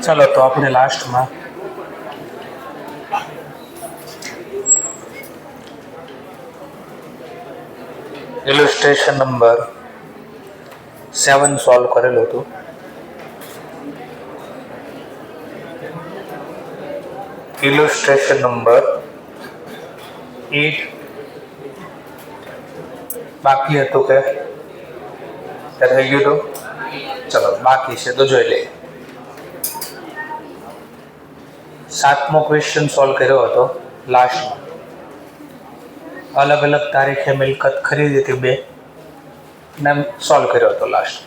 चलो तो अपने लास्ट में इलस्ट्रेशन नंबर 7 सॉल्व करेलो तो इलस्ट्रेशन नंबर 8 बाकी है तो के થઈ ગયું તો ચલો બાકી છે તો જોઈ લઈએ. 7મો ક્વેશ્ચન સોલ્વ કર્યો હતો લાસ્ટમાં. અલગ અલગ તારીખે મિલકત ખરીદી હતી બે ને સોલ્વ કર્યો હતો લાસ્ટ.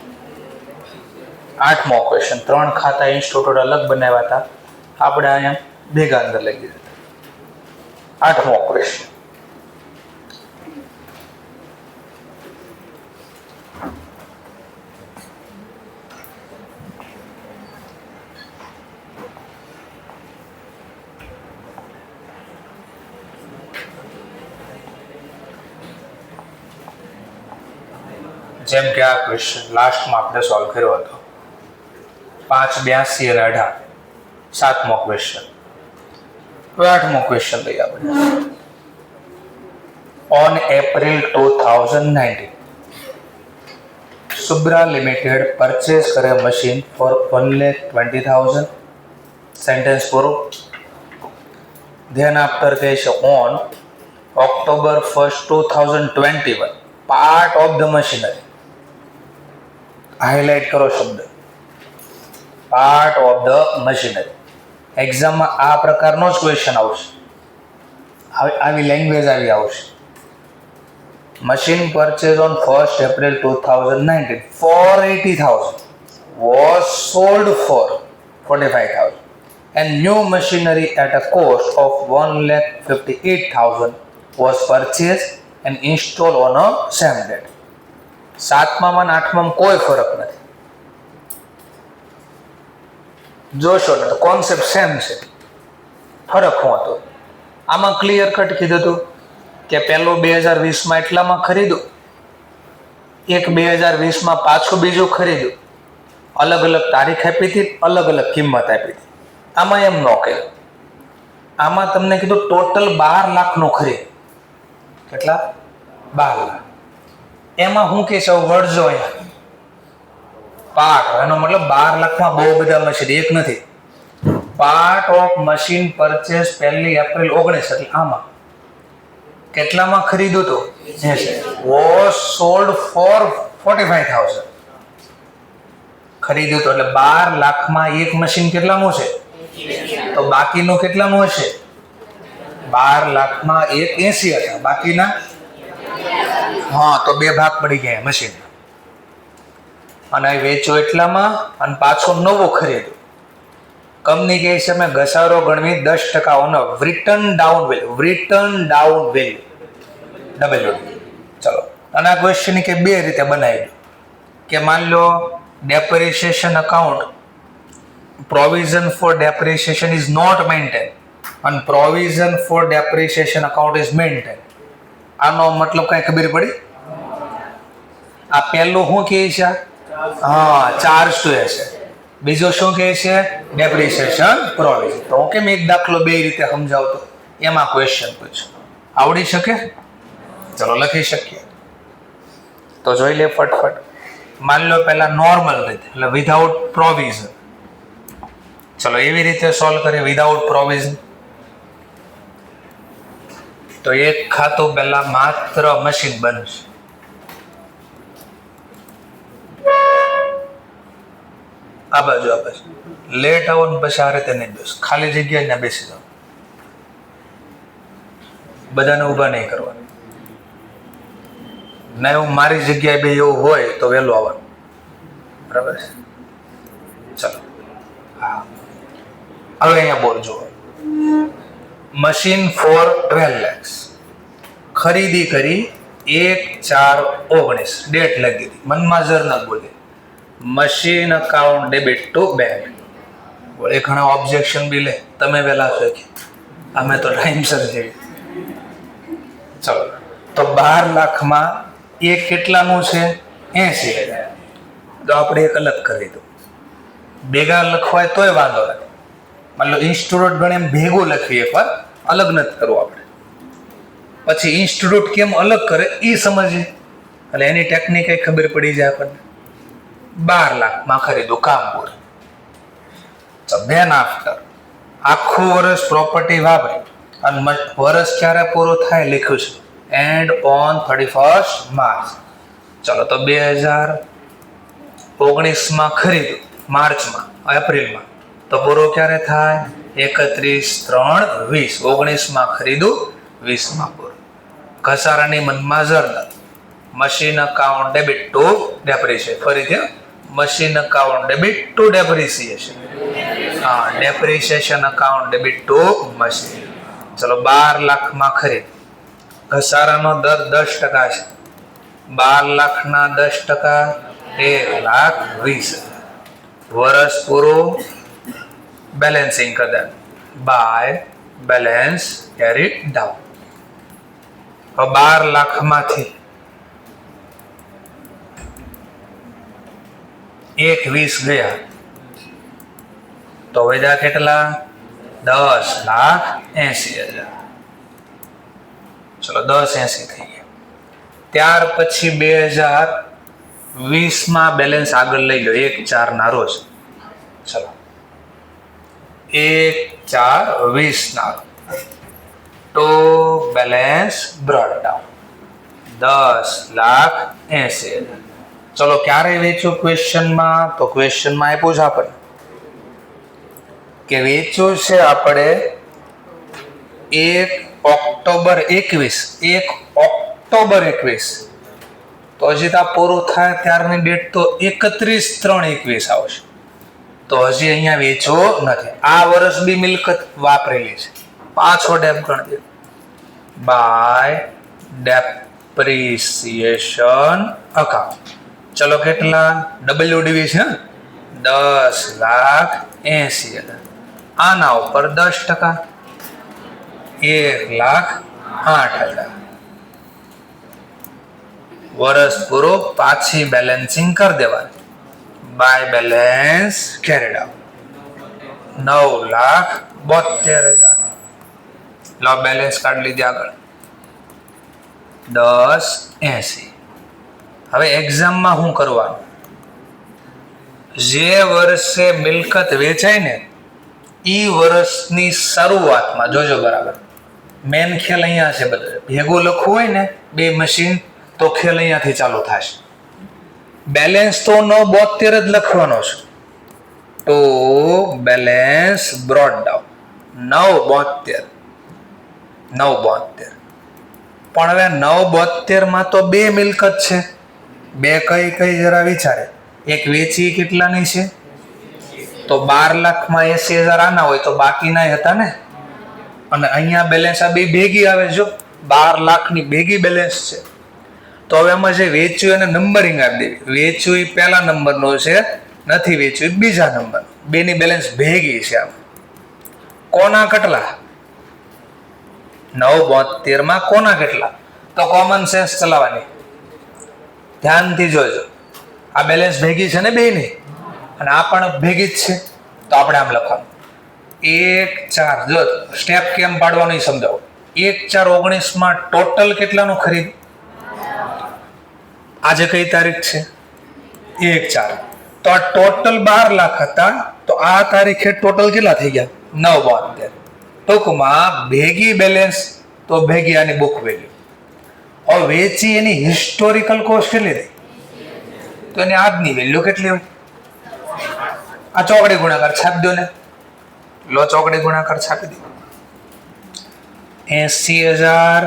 8મો ક્વેશ્ચન 3 ખાતા ઇન્સ્ટિટ્યૂટ અલગ બનાવ્યા હતા, આપણે અહીંયા ભેગા અંદર લઈ દીધા. 8મો ક્વેશ્ચન જેમ કે આ ક્વેશ્ચન લાસ્ટમાં આપણે સોલ્વ કર્યો હતો 5, 82 અને 18. 7મો ક્વેશ્ચન. હવે 8મો ક્વેશ્ચન લઈએ આપણે. ઓન એપ્રિલ 2019 સુબ્રા લિમિટેડ પરચેસ કરે મશીન ફોર 1,20,000. સેન્ટેન્સ પૂરું. ધ્યાન આફ્ટર કહે છે on October 1st 2021 part of the machinery. Highlight કરો શબ્દ પાર્ટ ઓફ ધ મશીનરી. એક્ઝામમાં આ પ્રકારનો જ ક્વેશ્ચન આવશે, આવી લેંગ્વેજ આવી આવશે. Machine purchase on 1st April 2019 for 80,000 was sold for 45,000 and new machinery at a cost of 1,58,000 was purchased and installed on a same date. 7મા અને 8મા કોઈ ફરક નથી. જોશો ને તો કોન્સેપ્ટ સેમ છે. ફરક શું હતો આમાં? ક્લિયર કટ કીધું હતું કે પહેલો 2020માં એટલામાં ખરીદો, એક 2020માં પાછું બીજું ખરીદો. અલગ અલગ તારીખ આપી હતી, અલગ અલગ કિંમત આપી હતી. આમાં એમ ન કહ્યું. આમાં તમને કીધું ટોટલ 12 લાખનો ખરીદ. કેટલા? 12 લાખ. એમાં હું કે છે વળજો અહીંયા પાર્ટ, એનો મતલબ 12 લાખમાં બહુ બધા મશીન એક નથી. Part of machine purchase 1 April 19 એટલે આમાં કેટલામાં ખરીદ્યું તો વોઝ સોલ્ડ ફોર 45,000 ખરીદ્યું તો, એટલે 12 લાખમાં એક મશીન કેટલાનું છે તો બાકીનું કેટલાનું હશે? 12 લાખમાં એક 80 હતા, બાકીના હા તો બે ભાગ પડી ગયા મશીન. અને વેચો એટલામાં અને પાછો નવો ખરીદો. કંપની કહે છે મેં ઘસારો ગણવી 10% on return down value. Return down value double. ચલો અને આ ક્વેશ્ચન કે બે રીતે બનાવી દો કે માન લો depreciation account provision for depreciation is not maintain અને provision for depreciation account is maintain. આનો મતલબ કઈ ખબર પડી? આ પહેલું શું કહે છે? હા, ચાર્જ ટુ એસેટ. બીજો શું કહે છે? Depreciation provision. તો હું કેમ એક દાખલો બે રીતે સમજાવતો, એમાં ક્વેશ્ચન પૂછ્યો. આવડી શકે? ચલો લખી શકીએ તો જોઈ લે ફટફટ. માન લો પહેલા નોર્મલ રીતે એટલે વિધાઉટ પ્રોવિઝન. ચલો એવી રીતે સોલ્વ કરીએ વિધાઉટ પ્રોવિઝન. તો એક ખાતું પહેલા માત્ર મશીન બનશે. આ બાજુ લેટ આવો ને પછી આ રીતે નહીં બેસ, ખાલી જગ્યાએ ત્યાં બેસી જાઓ. બધાને ઊભા નહીં કરવાનું. ના એવું મારી જગ્યાએ બે એવું હોય તો વહેલું આવવાનું. બરાબર છે? ચલો હા, હવે અહીંયા બોલ જુઓ. મશીન ફોર 12 lakhs ખરીદી કરી 1/4/19 ડેટ લખી દીધી. મનમાં જર ન બોલે. Machine account debit to bank. એ ઘણા ઓબ્જેક્શન બી લે, તમે વહેલા શીખી, અમે તો ટાઈમસર જઈએ. ચલો, તો 12 લાખમાં એક કેટલાનું છે? 80,000. તો આપણે એક અલગ કરી દો. ભેગા લખવાય તોય વાંધો નથી. મતલબ ઇન્સ્ટિટ્યૂટ ગણે એમ ભેગું લખીએ, પણ અલગ નથી કરવું આપણે. પછી ઇન્સ્ટિટ્યૂટ કેમ અલગ કરે એ સમજીએ, એટલે એની ટેકનિક ખબર પડી જાય આપણને. 12 લાખમાં ખરીદું, કામ પૂરું. બેન આફ્ટર આખું વર્ષ પ્રોપર્ટી વાપરી અને વર્ષ ક્યારે પૂરું થાય લખ્યું છે એન્ડ ઓન 31st માર્ચ. ચલો, તો 2019માં ખરીદ્યું, માર્ચમાં એપ્રિલમાં, તો પૂરું ક્યારે થાય? 31/3/20. 19માં ખરીદું, 20માં પૂરું. ઘસારાની મનમાં જર નથી. Machine account debit to depreciation. ફરીથી machine account debit to depreciation. હા, depreciation account debit to machine. ચલો, 12 લાખમાં ખરીદ. ઘસારાનો દર 10% છે. 12 લાખના 10% 1,20,000. વર્ષ પૂરું બેલેન્સિંગ કરી દે. By balance carry down. 12 લાખમાંથી 1,20,000 ગયા તો વધ્યા કેટલા? 10,80,000. ચલો, 10,80 થઈ ગયા. ત્યાર પછી 2020માં બેલેન્સ આગળ લઈ લો 1/4 ના રોજ. ચલો, 1/4/20 ના તો બેલેન્સ બ્રોટ ડાઉન 10,80,000. ચલો, ક્યારે વેચ્યું ક્વેશ્ચનમાં? તો ક્વેશ્ચનમાં આપ્યું છે આપણને કે વેચ્યું છે આપણે 1 ઓક્ટોબર 21. તો હજી તો પૂરું થાય ત્યારની ડેટ તો 31/3/21 આવશે. તો હજી અહીંયા વેચવો નથી. આ વર્ષ બી મિલકત વાપરેલી છે. પાછો ડેપ ગણ દે બાય ડેપ્રિસિએશન અકાઉન્ટ. ચલો, કેટલા? WDV છે 10,80,000. આના ઉપર 10%, 1,08,000. વર્ષ પૂરો પાછી બેલેન્સિંગ કરી દેવાની. By balance carried out 9,72,000. લો, બેલેન્સ કાઢી લીધી આગળ 10,80. હવે એક્ઝામમાં શું કરવાનું? જે વર્ષે મિલકત વેચાય ને એ વર્ષની શરૂઆતમાં જોજો બરાબર. મેન ખેલ અહીંયા છે. બધું ભેગું લખવું હોય ને બે મશીન તો ખેલ અહીંયાથી ચાલુ થશે. બેલેન્સ તો 9,72 જ લખવાનો છે. તો બેલેન્સ બ્રોટ ડાઉન 9,72. પણ હવે 9,72માં તો બે મિલકત છે. બે કઈ કઈ જરા વિચારે. એક વેચી કેટલાની છે? તો 12 લાખમાં 80,000 આના હોય તો બાકીના હતા ને. અને અહીંયા બેલેન્સ આ બે ભેગી આવે. જો 12 લાખની ભેગી બેલેન્સ છે. તો હવે એમાં જે વેચ્યું એને નંબરિંગ આપી દેવી. વેચ્યું એ પહેલા નંબરનો છે, નથી વેચ્યું એ બીજા નંબર. બેની બેલેન્સ ભેગી છે. આમ કોના કેટલા? 9,72માં કોના કેટલા? તો કોમન સેન્સ ચલાવવાની. ધ્યાનથી જોજો. આ બેલેન્સ ભેગી છે ને બેની, અને આ પણ ભેગી જ છે. તો આપણે આમ લખવાનું 1/4. જો સ્ટેપ કેમ પાડવાનું સમજાવો. 1/4/19માં ટોટલ કેટલાનું ખરીદ? આજે કઈ તારીખ છે? 1/4. તો આ ટોટલ 12 લાખ હતા. તો આ તારીખે ટોટલ કેટલા થઈ ગયા? 9,72. ટૂંકમાં ભેગી બેલેન્સ તો ભેગી આની બુક વેલ્યુ. હવે વેચી એની હિસ્ટોરિકલ કોસ્ટ કેટલી થઈ? તો એની આજની વેલ્યુ કેટલી હોય? આ ચોકડી ગુણાકાર છાપી દો ને. લો, ચોકડી ગુણાકાર છાપી દો. 80,000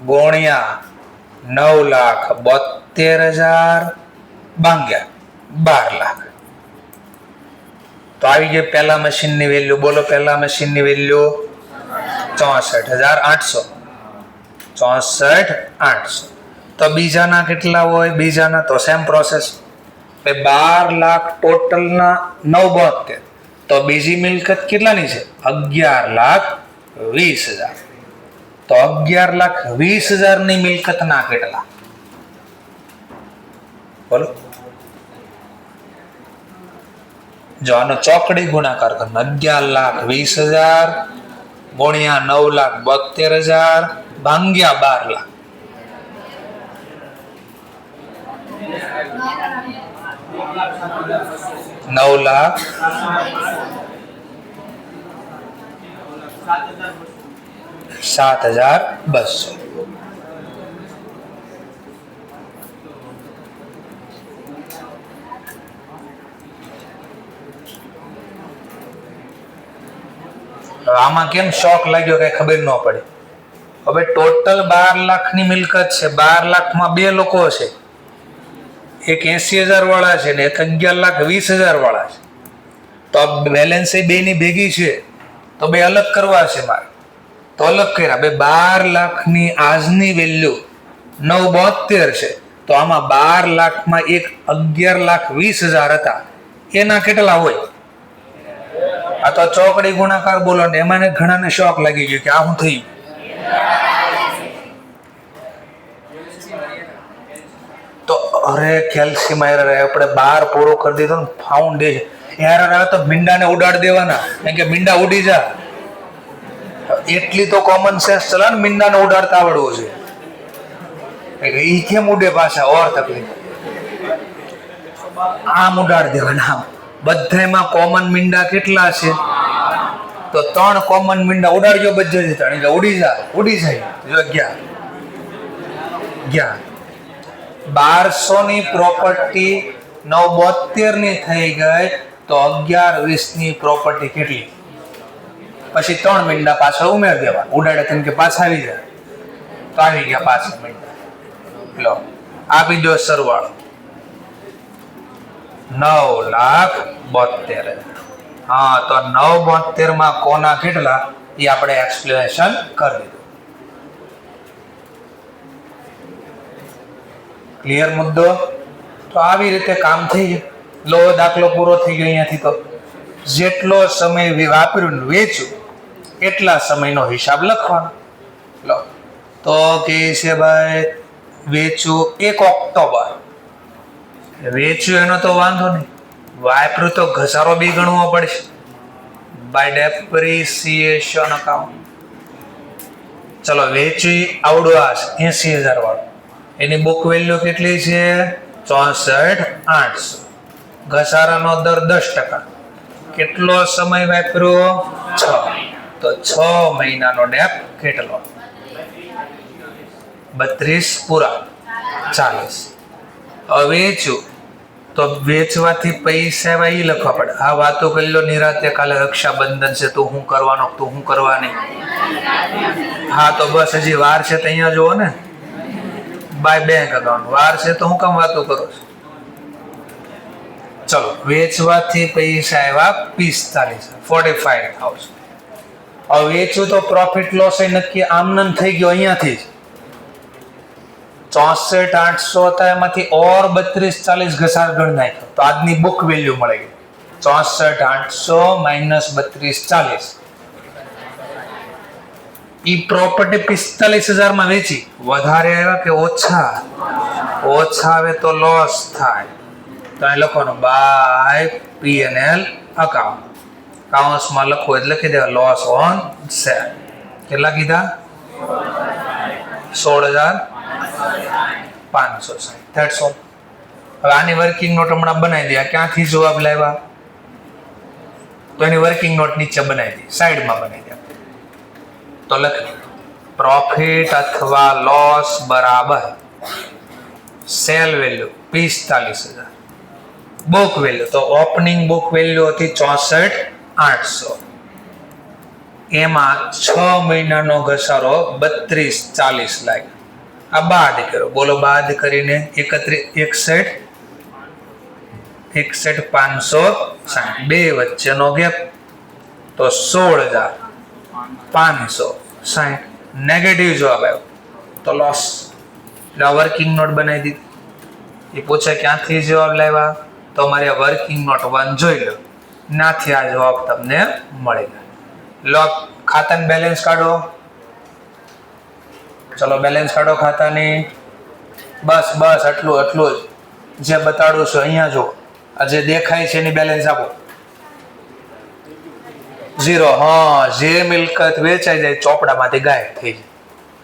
ગુણ્યા 9,72,000 ભાગ્યા 12 લાખ. તો આવી ગઈ પહેલા મશીનની વેલ્યુ. બોલો પહેલા મશીનની વેલ્યુ 64,800. 64,800. તો બીજાના કેટલા હોય? બીજાના તો સેમ પ્રોસેસ. 12 લાખ ટોટલના 972. તો બીજી મિલકત કેટલાની છે? 11,20,000. તો 11,20,000 ની મિલકતના કેટલા? બોલો. જો આનો ચોકડી ગુણાકાર કરો. 11,20,000 ગુણ્યા 9,72,000 ભાગ્યા 12 લાખ. 9,07,200. આમાં કેમ શોક લાગ્યો કઈ ખબર ન પડી. હવે ટોટલ 12 લાખની મિલકત છે. 12 લાખમાં બે લોકો છે, એક 80,000 વાળા છે ને એક 11,20,000 વાળા છે. તો બેલેન્સ એ બે ની ભેગી છે, તો બે અલગ કરવા છે મારે. તો અલગ કર્યા. 12 લાખની આજની વેલ્યુ 972 છે. તો આમાં 12 લાખમાં એક 11,20,000 હતા, એના કેટલા હોય? આ તો ચોકડી ગુણાકાર બોલો ને એમાં ઘણાને શોક લાગી ગયો કે આ શું થયું. તો અરે કેલ્શિયમ એરર આપણે 12 પૂરો કરી દીધો ને. ફાઉન્ડેશન એરર આવે તો મીંડાને ઉડાડી દેવાના, કેમ કે મીંડા ઉડી જા. એટલી તો કોમન સેન્સ ચલા ને, મીંડાને ઉડાડતા આવડવું છે. એ કેમ ઉડે પાછા? ઓર તકલીફ. આમ ઉડાડી દેવાના. બધામાં કોમન મીંડા કેટલા છે? તો 3 કોમન મીંડા ઉડાડજો બધાથી 3 એટલે ઉડી જાય. જો ગયા 1200 ની પ્રોપર્ટી 972 ની થઈ ગઈ. તો 11,20 ની પ્રોપર્ટી કેટલી? પછી 3 મીંડા પાછળ ઉમેર દેવા. ઉડાડે તેમ કે પાછા આવી જાય. તો આવી ગયા 5 મીંડા. લો આપી દો સરવાળો. 9,72,000. હા, તો 972 માં કોના કેટલા એ આપણે એક્સપ્લેનેશન કરી દીધું. ક્લિયર મુદ્દો? તો આવી રીતે કામ થઈ ગયું. લો દાખલો પૂરો થઈ ગયો. અહીંયાથી તો જેટલો સમય વાપર્યું વેચ્યું એટલા સમયનો હિસાબ લખવાનો. લો તો કે છે ભાઈ વેચ્યું 1 ઓક્ટોબર. વેચ્યું એનો તો વાંધો નહીં, વાપર્યું તો ઘસારો બી ગણવો પડશે. By depreciation account. ચલો વેચી આવડું આ 80,000 વાળું. એની બુક વેલ્યુ કેટલી છે? 64,800. ઘસારાનો દર 10%. કેટલો સમય વાપર્યો? 6. તો 6 મહિનાનો ડેપ કેટલો? 32 પૂરા 40. વેચ્યું તો વેચવાથી પૈસા એવા એ લખવા પડે. આ વાતો કરી લો નિરાતે. કાલે રક્ષાબંધન છે, તું શું કરવાનો, તું શું કરવાની. હા તો બસ હજી વાર છે તો અહીંયા જુઓ ને. બાય બેંક અકાઉન્ટ વાર છે તો હું કામ વાતો કરો છો. ચલો વેચવાથી પૈસા એવા 45,000. હવે વેચ્યું તો પ્રોફિટ લોસ એ નક્કી આમનમ થઈ ગયો અહીંયાથી જ. 64,800 હતા એમાંથી ઓર 32,40 ઘસાર ગણ નાખ્યો. તો આજની બુક વેલ્યુ મળી ગઈ 64,800 માઇનસ 32,40. ઈ પ્રોપર્ટી 45,000 માં વેચી. વધારે આવ્યા કે ઓછા? ઓછા આવે તો લોસ થાય. તો અહીં લખવાનું બાય P&L અકાઉન્ટ. કાઉન્સમાં લખો એટલે લખી દેવા લોસ ઓન સેલ. કેટલા કીધા? 16,560. That's all. હવે આની વર્કિંગ નોટ હમણાં બનાવી દે. ક્યાંથી જવાબ લાવ્યા? તો એની વર્કિંગ નોટ નીચે બનાવી દે, સાઈડમાં બનાવી દે. તો લખી પ્રોફિટ અથવા લોસ બરાબર સેલ વેલ્યુ 45,000. બુક વેલ્યુ તો ઓપનિંગ બુક વેલ્યુ હતી 64,800. એમાં 6 મહિનાનો ઘસારો 3240 લાગ્યો. આ બાદ કરો, બોલો બાદ કરીને 61 બે વચ્ચેનો ગેપ તો 16,560 નેગેટિવ જવાબ આવ્યો તો લોસ. એટલે વર્કિંગ નોટ બનાવી દીધી. એ પૂછે ક્યાંથી જવાબ લાવ્યા તો અમારે વર્કિંગ નોટ 1 જોઈ લો, નાથી આ જવાબ તમને મળી જાય. લો ખાતાનું બેલેન્સ કાઢો. ચલો બેલેન્સ કાઢો ખાતાની. બસ આટલું જ જે બતાડું છું અહીંયા જો આ જે દેખાય છે એની બેલેન્સ આપો. 0. હા, જે મિલકત વેચાઈ જાય ચોપડામાંથી ગાયબ થઈ જાય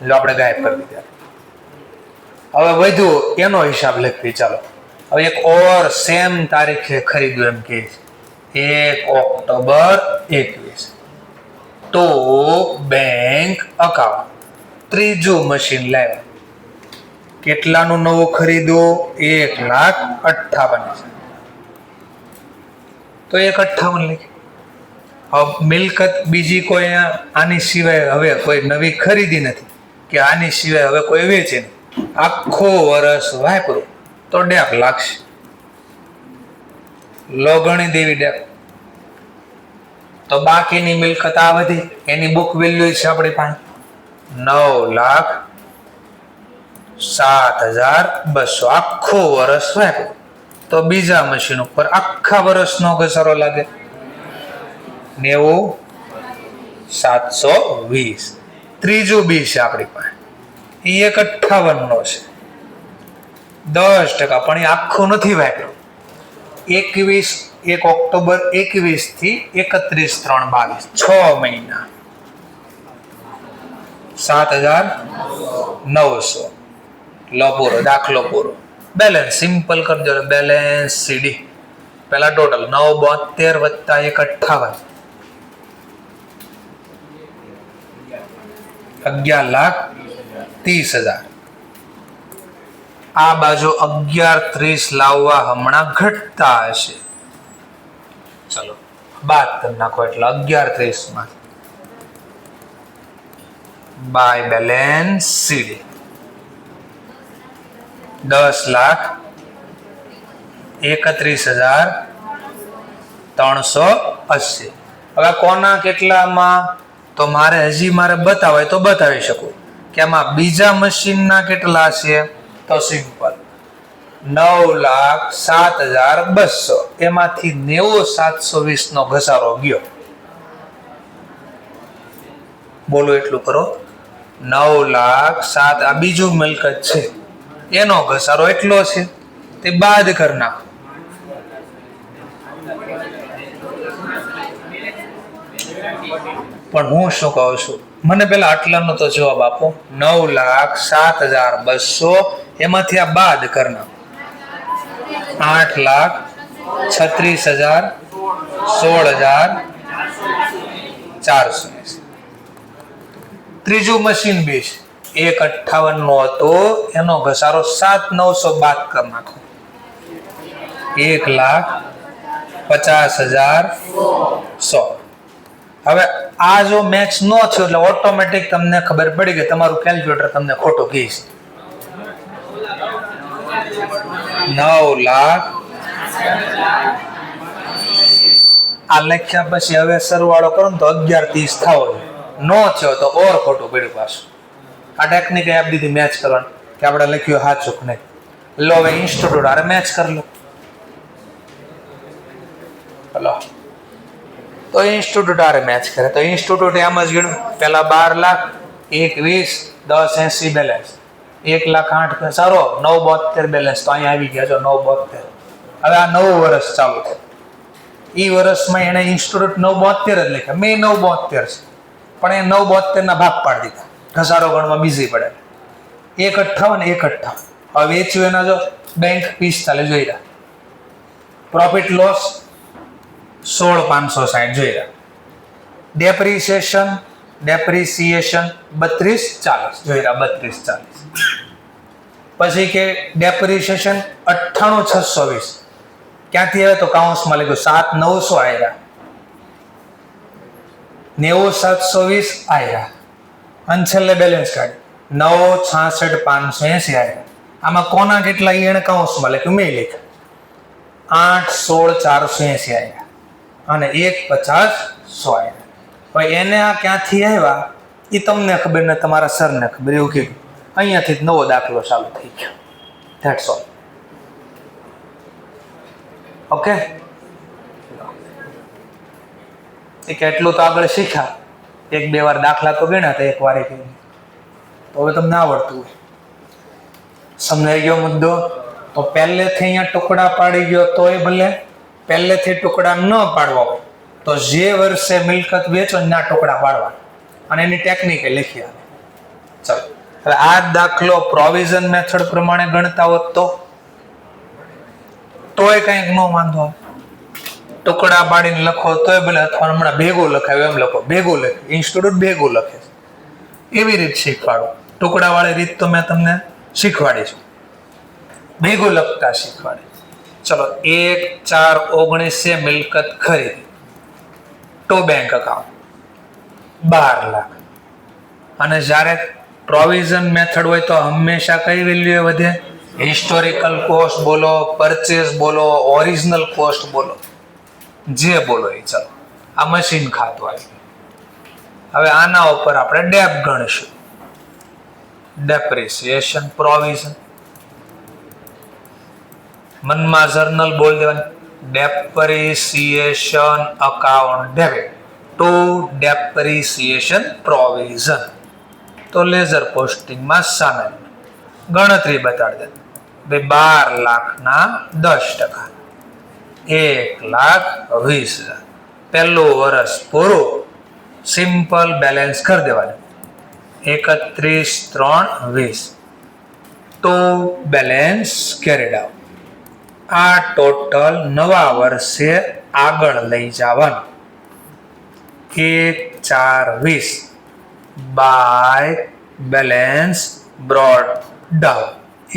એટલે આપણે ગાયબ કરી દીધા. હવે વધ્યું એનો હિસાબ લખવી. ચાલો હવે એક ઓર સેમ તારીખે ખરીદ્યું એમ કે 1 ઓક્ટોબર 21 તો બેંક અકાઉન્ટ ત્રીજું મશીન લાવ્યા. કેટલાનું નવું ખરીદ્યું? 1,58,000. તો 1,58,000 લખી. હવે મિલકત બીજી કોઈ આની સિવાય હવે કોઈ નવી ખરીદી નથી કે આની સિવાય હવે કોઈ વેચે નહીં. આખો વર્ષ વાપરો તો ડેપ લાગશે. લો ગણી દેવી ડેપ. તો બાકીની મિલકત આ વધી, એની બુક વેલ્યુ છે આપણી પાસે 9,07,200. આખો વર્ષ વાપરો તો બીજા મશીન ઉપર આખા વર્ષનો ઘસારો લાગે 90,720. ત્રીજું બી છે આપણી પાસે, એ 1,58,000 છે 10%, પણ એ આખું નથી વાપર્યું. 1 ઓક્ટોબર 21 થી 31/3/22 6 મહિના 7,900. લો પૂરો દાખલો પૂરો. બેલેન્સ સિમ્પલ કરજો. બેલેન્સ સીડી પહેલા ટોટલ 972 + 1,58,000 11,30,000. આ બાજુ 11,30 લાવવા હમણાં ઘટતા હશે. ચલો બાદ કરી નાખો એટલે 11,30 માં બાય બેલેન્સ સીડી 10,31,380. હવે કોના કેટલામાં તો મારે બતાવાય તો બતાવી શકું કે આમાં બીજા મશીનના કેટલા છે. તો સિમ્પલ 9,07,200 એમાંથી 90,720 નો ઘસારો ગયો. બોલો એટલું કરો. 9,07,000 આ બીજું મિલકત છે એનો ઘસારો એટલો છે તે બાદ કરી નાખો. પણ હું શું કહું છું, મને પેલા આટલાનો તો જવાબ આપો. 9,07,200 એમાંથી આ બાદ કરી નાખો. 8,36,000 16,400. ત્રીજું મશીન બી છે 1,58,000 નો હતો એનો ઘસારો 7,900 બાદ કરી નાખો. 1,50,100. હવે આ જો મેચ ન થયો એટલે ઓટોમેટિક તમને ખબર પડી કે તમારું કેલ્ક્યુલેટર તમને ખોટું કહે છે. 9 લાખ આ લખ્યા પછી હવે સરવાળો કરો ને તો 11,30 થાવો જોઈએ. નો થયો તો ઓર ખોટું પડ્યું પાછું. આ ટેકનિક આપી દીધી મેચ કરવાની કે આપણે લખ્યું સાચું કે નહીં. લો હવે ઇન્સ્ટિટ્યૂટ આરે મેચ કરી લો. હલો તો ઇન્સ્ટિટ્યૂટ આરે મેચ કરે તો ઇન્સ્ટિટ્યૂટ એમ જ ગણ્યું. પેલા 12 લાખ 21 10,80 બેલેન્સ 1,08,000 સારો 9,72 બેલેન્સ તો અહીંયા આવી ગયા છો 9,72. હવે આ નવું વર્ષ ચાલુ છે. એ વર્ષમાં એને ઇન્સ્ટિટ્યૂટ 9,72 જ લખ્યા. મેં 9,72 છે પણ એ 9,72 ના ભાગ પાડી દીધા. ઘસારો ગણવા બીજી પડે 1,58 1,58. હવે વેચ્યું એના જો બેંક 45 જોઈ રહ્યા. પ્રોફિટ લોસ 16,560 જોઈ રહ્યા. ડેપ્રિસિએશન 32,40 જોઈ રહ્યા 32,40. પછી કે ડેપ્રિસિએશન 98,620 ક્યાંથી આવે તો કાઉન્સમાં લખ્યું 7,900 આવ્યા. 90,720 આવ્યા અને છેલ્લે બેલેન્સ કાઢ્યું 9,66,580 આવ્યા. આમાં કોના કેટલા એને કૌંસમાં લખ્યું મેં લખ્યું 8,16,480 આવ્યા અને 1,50,100 આવ્યા. હવે એને આ ક્યાંથી આવ્યા એ તમને ખબર ને તમારા સરને ખબર, એવું કીધું. અહીંયાથી જ નવો દાખલો ચાલુ થઈ ગયો. That's all. ઓકે, એટલું તો આગળ શીખ્યા. 1-2 વાર દાખલા તો ગણ્યા હતા, એક વાર તો હવે તમને આવડતું હોય. સમજાઈ ગયો મુદ્દો? તો પહેલેથી અહીંયા ટુકડા પાડી ગયો તો એ ભલે, પહેલેથી ટુકડા ન પાડવા હોય તો જે વર્ષે મિલકત વેચો ના ટુકડા પાડવા અને એની ટેકનિક લખી આવે. ચાલો, હવે આ દાખલો પ્રોવિઝન મેથડ પ્રમાણે ગણતા હોત તોય કંઈક ન વાંધો આવે. ટુકડા પાડીને લખો તોય ભલે, અથવા હમણાં ભેગું લખાયું એમ લખો, ભેગું લખે ઇન્સ્ટિટ્યૂટ ભેગું લખે. એવી રીત શીખવાડો. ટુકડા વાળી રીત તો મેં તમને શીખવાડીશું, ભેગું લખતા શીખવાડે. ચલો, 1/4/19 મિલકત ખરીદી ટુ બેંક અકાઉન્ટ 12 લાખ. અને જ્યારે પ્રોવિઝન મેથડ હોય તો હંમેશા કઈ વેલ્યુ વધે? હિસ્ટોરિકલ કોસ્ટ બોલો, પરચેસ બોલો, ઓરિજિનલ કોસ્ટ બોલો, જે બોલો એ. ચાલો, આ મશીન ખાતું આવી. હવે આના ઉપર આપણે ડેપ ગણીશું. ડેપ્રિસિએશન પ્રોવિઝન, મનમાં જર્નલ બોલ દેવાની. Depreciation account debit to depreciation provision. તો લેઝર પોસ્ટિંગમાં સામેલ ગણતરી બતાડી દે. 12 લાખના 10%, 1,20,000. પહેલું વર્ષ પૂરું, સિમ્પલ બેલેન્સ કરી દેવાનું 31/3/20. તો બેલેન્સ કેરીડ આઉટ. આ ટોટલ નવા વર્ષે આગળ લઈ જવાનું 1/4/20 બાય બેલેન્સ બ્રોડ ડાઉન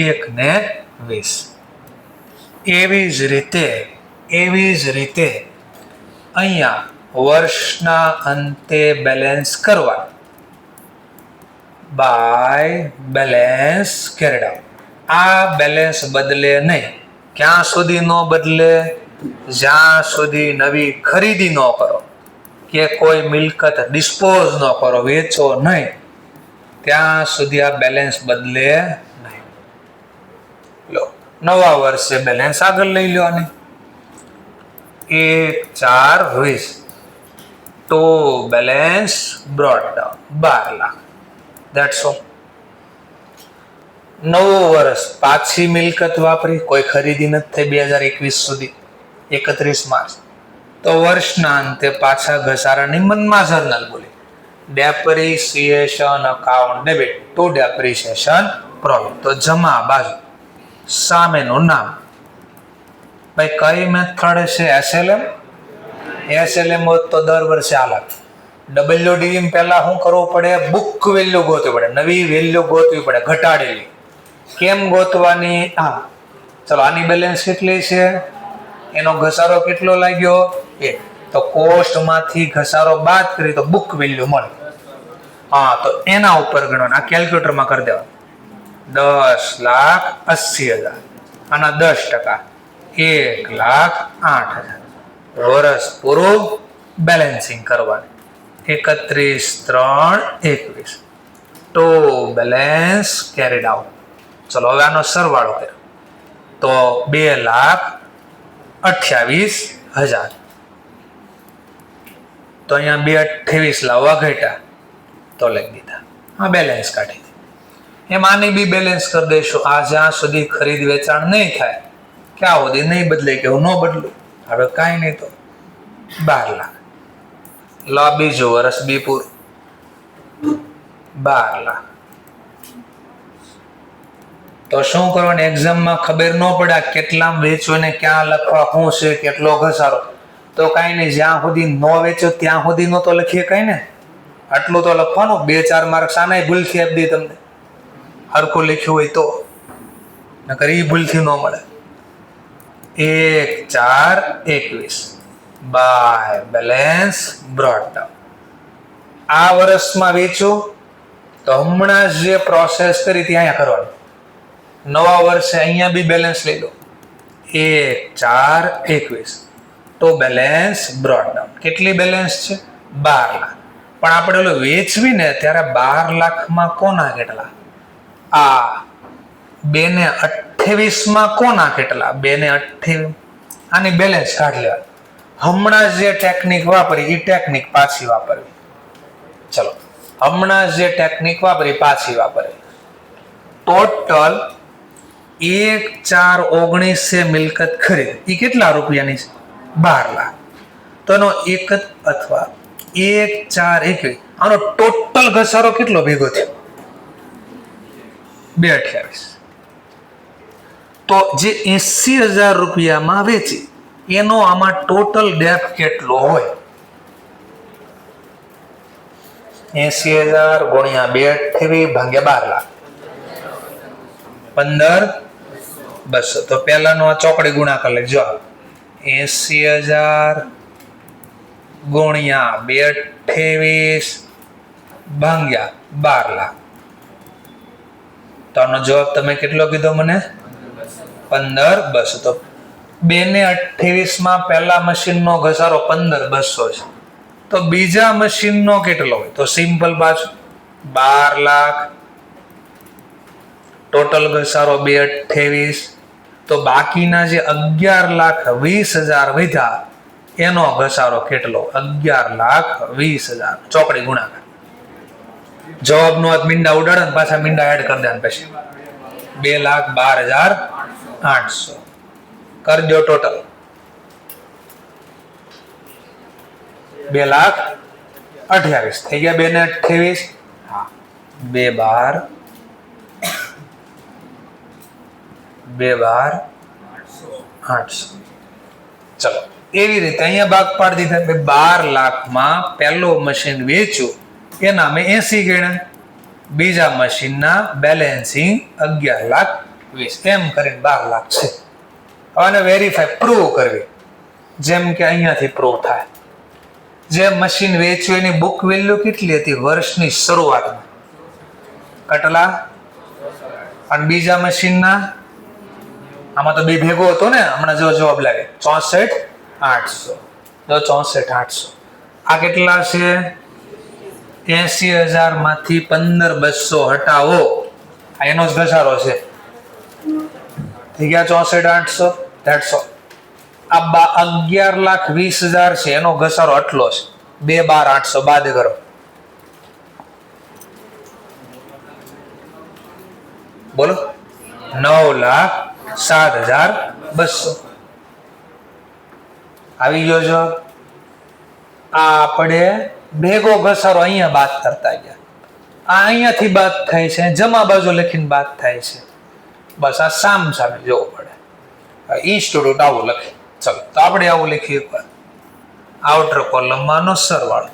1/20. એવી જ રીતે અહીંયા વર્ષના અંતે બેલેન્સ કરવા બાય બેલેન્સ કેરીડ આઉટ. આ બેલેન્સ બદલે નહીં. ક્યાં સુધી ન બદલે? જ્યાં સુધી નવી ખરીદી ન કરો કે કોઈ મિલકત ડિસ્પોઝ ન કરો, વેચો નહીં, ત્યાં સુધી આ બેલેન્સ બદલે નહીં. લો, નવા વર્ષે બેલેન્સ આગળ લઈ લો. અને 1/4/20 તો balance broad down 12 lakh. That's all. નવું વર્ષ, પાછી મિલકત વાપરી, કોઈ ખરીદી નથી થઈ 2021 સુધી, 31 માર્ચ. તો વર્ષના અંતે પાછા ઘસારાની મનમાં જર્નલ બોલી. Depreciation account debit to depreciation profit. તો જમા બાજુ સામેનું નામ. ભાઈ કઈ મેથડ છે? SLM હોત તો દર વર્ષે હાલત. WDM પહેલા શું કરવું પડે? બુક વેલ્યુ ગોતવી પડે, નવી વેલ્યુ ગોતવી પડે, ઘટાડેલી. કેમ ગોતવાની? હા, ચલો, આની બેલેન્સ કેટલી છે, એનો ઘસારો કેટલો લાગ્યો? 1. તો કોસ્ટમાંથી ઘસારો બાદ કરી તો બુક વેલ્યુ મળે. હા, તો એના ઉપર ગણવાનું. આ કેલ્ક્યુલેટરમાં કરી દેવાનું. 10,80,000 આના 10%, 1,08,000. વર્ષ પૂરું બેલેન્સિંગ કરવાનું 31/3/21 તો બેલેન્સ કેરીડ આઉટ. ચલો, હવે આનો સરવાળો કર્યો તો 2,28,000. તો અહીંયા 2,28 લાવવા ઘટ્યા તો લઈ દીધા. આ બેલેન્સ કાઢી દીધી. એમ આની બી બેલેન્સ કરી દઈશું. આ જ્યાં સુધી ખરીદ વેચાણ નહીં થાય ક્યાં સુધી નહીં બદલે કે હું ન બદલું. હવે કાંઈ નહીં તો 12 લાખ. લો, બીજું વર્ષ બી પૂરું 12 લાખ. તો શું કરવાનું? એક્ઝામમાં ખબર ન પડે કેટલા વેચવું ને ક્યાં લખવા શું છે, કેટલો ઘસારો. તો કાંઈ નહીં, જ્યાં સુધી ન વેચ્યો ત્યાં સુધીનો તો લખીએ કાંઈ ને. આટલું તો લખવાનું. 2-4 માર્ક્સ આનાય ભૂલથી આપી દે તમને, હરખું લખ્યું હોય તો. નકર એ ભૂલથી ન મળે. 1/4/21 બાય બેલેન્સ બ્રોડ ડાઉન આ વર્ષમાં વેચો તો હમણાં જ જે પ્રોસેસ કરી ત્યાં અહીંયા કરવાનું. નવા વર્ષે અહીંયા બી બેલેન્સ લઈ લો 1/4/21 તો બેલેન્સ બ્રોટ ડાઉન. કેટલી બેલેન્સ છે? 12 લાખ. પણ આપણે ઓલું વેચવી ને ત્યારે 12 લાખમાં કોના કેટલા? આ 2/28 કોના કેટલા? 2/28. આની બેલેન્સ કાઢી લેવા. હમણાં જે ટેકનિક વાપરી એ ટેકનિક પાછી વાપરવી. ચલો, હમણાં જે ટેકનિક વાપરી પાછી વાપરવી. ટોટલ 1/4/19 મિલકત ખરીદ એ કેટલા રૂપિયાની છે? 12 લાખ. તો એનો એક જ અથવા 1/4/21 આનો ટોટલ ઘસારો કેટલો ભેગો થયો? 2/28. તો જે 80,000 રૂપિયામાં વેચી એનો આમાં ટોટલ ડેપ કેટલો હોય? 80,000 ગુણ્યા 2/28 ભાગ્યા 12 લાખ 15,200. તો પહેલાનો આ ચોકડી ગુણાકાર લખજો. 80,000 ગુણ્યા 2/28 ભાગ્યા 12 લાખ. તો આનો જવાબ તમે કેટલો કીધો મને? 15,200. તો 2/28 પહેલા મશીનનો ઘસારો 15,200 છે. તો બીજા મશીનનો કેટલો હોય? તો સિમ્પલ પાછું 12 લાખ ટોટલ ઘસારો 2/28. તો બાકીના જે 11,20,000 વધ્યા એનો ઘસારો કેટલો? 11,20,000 ચોકડી ગુણાકાર. જવાબનો આ મીંડા ઉડાડે ને પાછા મીંડા એડ કરી દે પછી 2,12,800 કરી દો ટોટલ. 2,28,000 થઈ ગયા. 2/28. હા, 2,12,800. ચલો, એવી રીતે અહીંયા ભાગ પાડી દીધા. 12 લાખમાં પહેલો મશીન વેચ્યું એના મેં 80 ગણ્યા. બીજા મશીનના બેલેન્સિંગ 11,20,000 એમ કરીને 12 લાખ છે. હવે વેરીફાઈ પ્રૂવ કરવી. જેમ કે અહીંયાથી પ્રૂવ થાય. જે મશીન વેચ્યું એની બુક વેલ્યુ કેટલી હતી વર્ષની શરૂઆતમાં? કેટલા? અને બીજા મશીનના આમાં તો બે ભેગો હતો ને. હમણાં જો જવાબ લાગે 64,800. જો 64,800 આ કેટલા છે? 80,000 માંથી 15,200 હટાવો. આ એનો જ ઘસારો છે. થઈ ગયા 64,800. That's all. આ 11,20,000 છે એનો ઘસારો આટલો છે. 2,12,800 બાદ કરો. બોલો. 9,07,200 આવી ગયો જવાબ. આ આપણે ભેગો ઘસારો અહીંયા બાદ કરતા ગયા. આ અહીંયાથી બાદ થાય છે, જમા બાજુ લખીને બાદ થાય છે. બસ આ સામ સામે જોવું પડે. ઇન્સ્ટિટ્યૂટ આવું લખે. ચલો, તો આપણે આવું લખીએ એકવાર. આઉટર કોલમમાં નો સરવાળો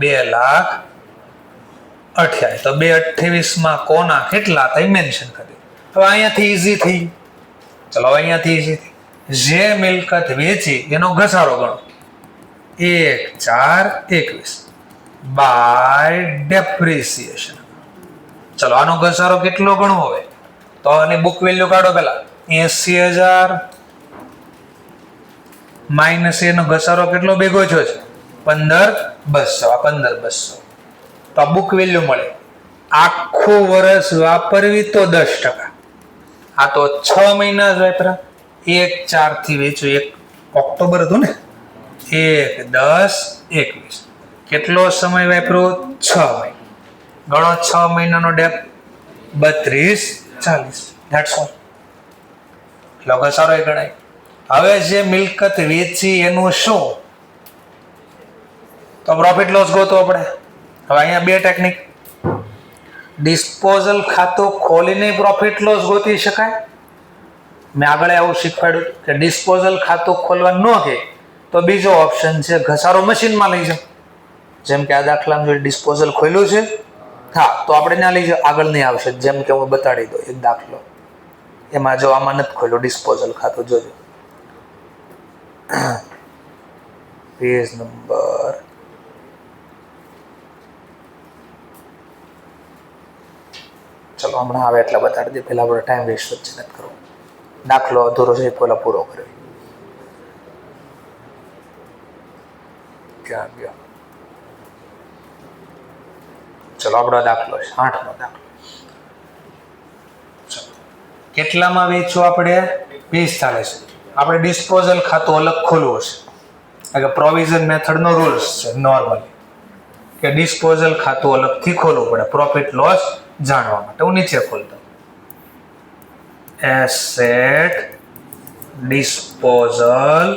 2,28,000. તો 2/28 કોના કેટલા હતા મેન્શન કરી. હવે અહીંયાથી ઈઝી થઈ. ચલો, અહીંયાથી ઈઝી થઈ. જે મિલકત વેચી એનો ઘસારો ગણો 1/4/21 બાય ડેપ્રિસિએશન. ચલો, આનો ઘસારો કેટલો ગણવો હોય? તો આની બુક વેલ્યુ કાઢો પેલા. 80,000 માઇનસ એનો ઘસારો કેટલો ભેગો થયો છે? 15,200. આ 15,200. તો આ બુક વેલ્યુ મળે. આખું વર્ષ વાપરવી તો 10%. આ તો 6 મહિના જ વાપરા. 1/4 થી વેચ્યું. 1 ઓક્ટોબર હતું ને. 1/10/21 કેટલો સમય વાપર્યો? 6 મહિના. ગણો 6 મહિનાનો ડેપ 32,40. That's all. એટલો ઘસારો એ ગણાય. હવે જે મિલકત વેચી એનું શું? તો પ્રોફિટ લોસ ગોતવો પડે. હવે અહીંયા બે ટેકનિક. ડિસ્પોઝલ ખાતું ખોલીને પ્રોફિટ લોસ ગોતી શકાય. મેં આગળ આવું શીખવાડ્યું કે ડિસ્પોઝલ ખાતું ખોલવા ન કે તો બીજો ઓપ્શન છે ઘસારો મશીનમાં લઈ જાઓ. જેમ કે આ દાખલામાં જો ડિસ્પોઝલ ખોલ્યું છે, હા, તો આપણે ત્યાં લઈ જાઓ. આગળ નહીં આવશે. જેમ કે હું બતાડી દઉં એક દાખલો. એમાં જો આમાં નથી ખોલ્યું ડિસ્પોઝલ ખાતું, જોજો પેજ નંબર તો હમણાં આવે એટલે બતાડી દે, પહેલાં આપણે ટાઈમ વેસ્ટ જ નથી કરવો. દાખલો અધૂરો છે પહેલાં પૂરો કર્યો. ક્યાં ગયો? ચલો આપણો દાખલો છે 8મો દાખલો. કેટલામાં વેચવું આપણે? 45. આપણે ડિસ્પોઝલ ખાતું અલગ ખોલવું છે. પ્રોવિઝન મેથડનો રૂલ્સ છે નોર્મલી કે ડિસ્પોઝલ ખાતું અલગથી ખોલવું પડે પ્રોફિટ લોસ જાણવા માટે. હું નીચે ખોલતો એસેટ ડિસ્પોઝલ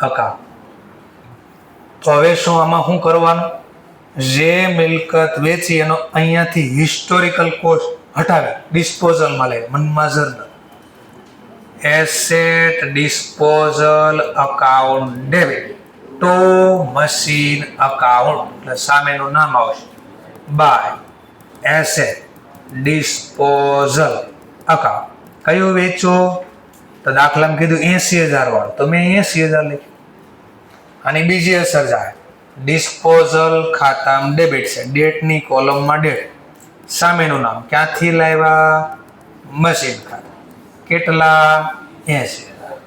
અકાઉન્ટ. તો હવે શું આમાં શું કરવાનું? જે મિલકત વેચી એનો અહીંયાથી હિસ્ટોરિકલ કોસ્ટ હટાવી ડિસ્પોઝલમાં લઈ મનમાં journal asset disposal account debit to machine account એટલે સામેનું નામ આવશે બાય એસેટ ડિસ્પોઝલ અકાઉન્ટ. કયું વેચવું? તો દાખલામાં કીધું 80,000 વાળું, તો મેં 80,000 લખ્યું. આની બીજી અસર જાય ડિસ્પોઝલ ખાતામાં ડેબિટ છે, ડેટની કોલમમાં ડેટ, સામેનું નામ ક્યાંથી લાવ્યા? મશીન ખાતા. કેટલા? 80,000.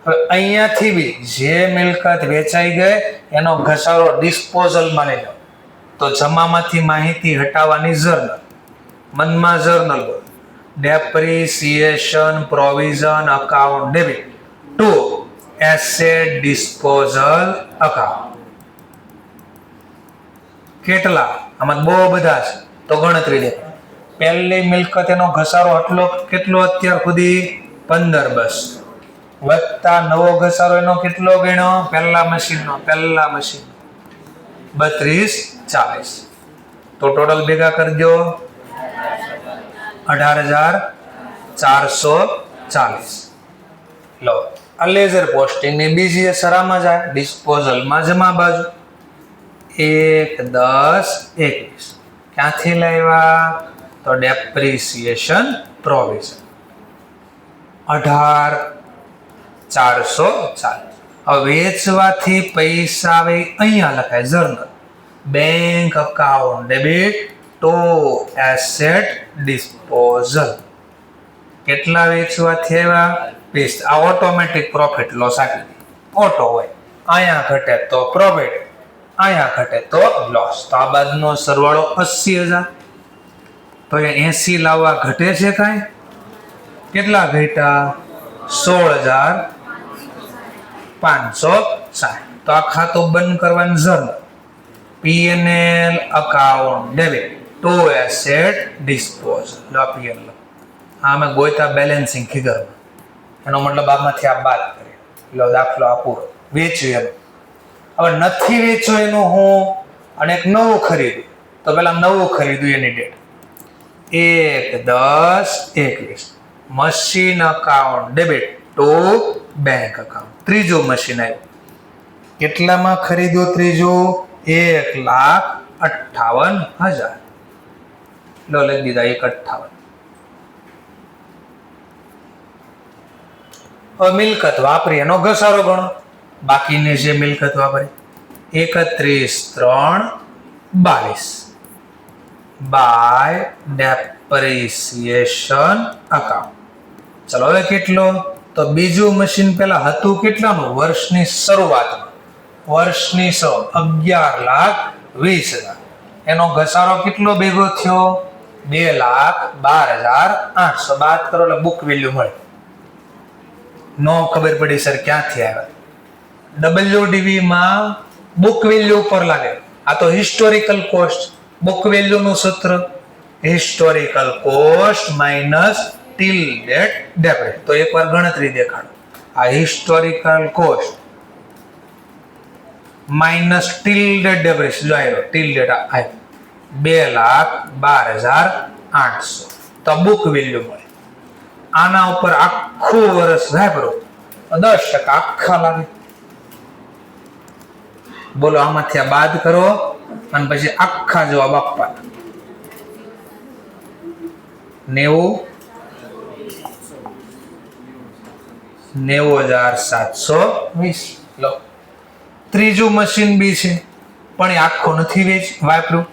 હવે અહીંયાથી બી જે મિલકત વેચાઈ ગઈ એનો ઘસારો ડિસ્પોઝલમાં લઈ લો તો જમામાંથી માહિતી હટાવવાની જર્નલ, મનમાં જર્નલ બોલ depreciation provision account debit two asset disposal account. કેટલા? આમાં બહુ બધા છે તો ગણતરી દે. પહેલી મિલકત એનો ઘસારો કેટલો અત્યાર સુધી? 15 બસ વત્તા નવો ઘસારો એનો કેટલો ગણ્યો? પહેલા મશીન 32,40. તો ટોટલ ભેગા કરજો 18,440. લો આ લેઝર પોસ્ટિંગની બીજી અસર આમાં જાય ડિસ્પોઝલમાં જમા બાજુ 1, 10, 21. ક્યાંથી લાવ્યા? તો ડેપ્રિસિએશન પ્રોવિઝન 18,440. હવે વેચવાથી પૈસા આવે અહીંયા લખાય journal bank account debit two asset disposal. કેટલા વેચવાથી આવ્યા? 20. આ ઓટોમેટિક પ્રોફિટ લોસ આપી ઓટો હોય. અહીંયા ઘટે તો પ્રોફિટ, અહીંયા ઘટે તો લોસ. તો આ બાદનો સરવાળો 80,000. તો એ 80 લાવવા ઘટે છે કાંઈ? કેટલા ઘટ્યા? 16,560. તો આ ખાતું બંધ કરવાનું journal P&L account debit two asset disposal. P&L આ અમે ગોયતા બેલેન્સિંગ ફિગરમાં, એનો મતલબ આમાંથી આ બાદ કરીએ. લો દાખલો આ પૂરો. વેચ્યું એનું. હવે નથી વેચ્યું એનું હું અને એક નવું ખરીદ્યું તો પેલા નવું ખરીદ્યું એની date 1/10/21. Machine account debit to bank account. ત્રીજું મશીન આવ્યું. કેટલામાં ખરીદ્યું ત્રીજું? 1,58,000. લો લખી દીધા 1,58. હવે મિલકત વાપરી એનો ઘસારો ગણો. બાકીની જે મિલકત વાપરી 31,3,22 બાય ડેપ્રિસિએશન અકાઉન્ટ. ચલો હવે કેટલો? તો બીજું મશીન પેલા હતું કેટલાનું? વર્ષની શરૂઆતમાં 11,20,000. એનો ઘસારો કેટલો ભેગો થયો? 2,12,800. બાદ કરો એટલે બુક વેલ્યુ મળે. નો ખબર પડી સર ક્યાંથી આવ્યા? WDV માં બુક વેલ્યુ ઉપર લાગે. આ તો હિસ્ટોરિકલ કોસ્ટ. બુક વેલ્યુ નું સૂત્ર historical cost minus till date depreciation. તો એકવાર ગણતરી દેખાડો. આ historical cost minus till date depreciation જો આવ્યો ટિલ ડેટ આવ્યો 2,12,800. તો બુક વેલ્યુ મળે. આના ઉપર આખું વર્ષ વાપરો 10% આખા લાગે. બોલો આમાંથી આ બાદ કરો અને પછી આખા જવાબ આપવાના. 90,720. લો ત્રીજું મશીન બી છે પણ એ આખો નથી વાપર્યું.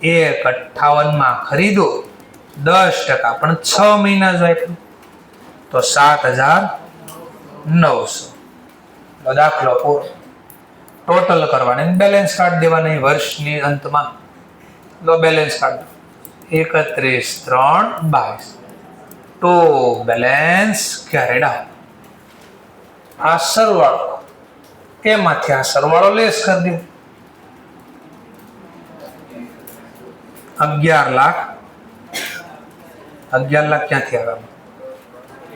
1,58 માં ખરીદો 10%, પણ 6 મહિના જો આપ્યું તો 7,900. દાખલો પૂરો. ટોટલ કરવાની, બેલેન્સ કાઢ દેવાની વર્ષની અંતમાં. લો બેલેન્સ કાઢ, 31/3/22. તો બેલેન્સ કેરેડ આઉટ. આ સરવાળો, એમાંથી આ સરવાળો લેસ કરી દો. 11 લાખ. 11 લાખ ક્યાંથી આવે?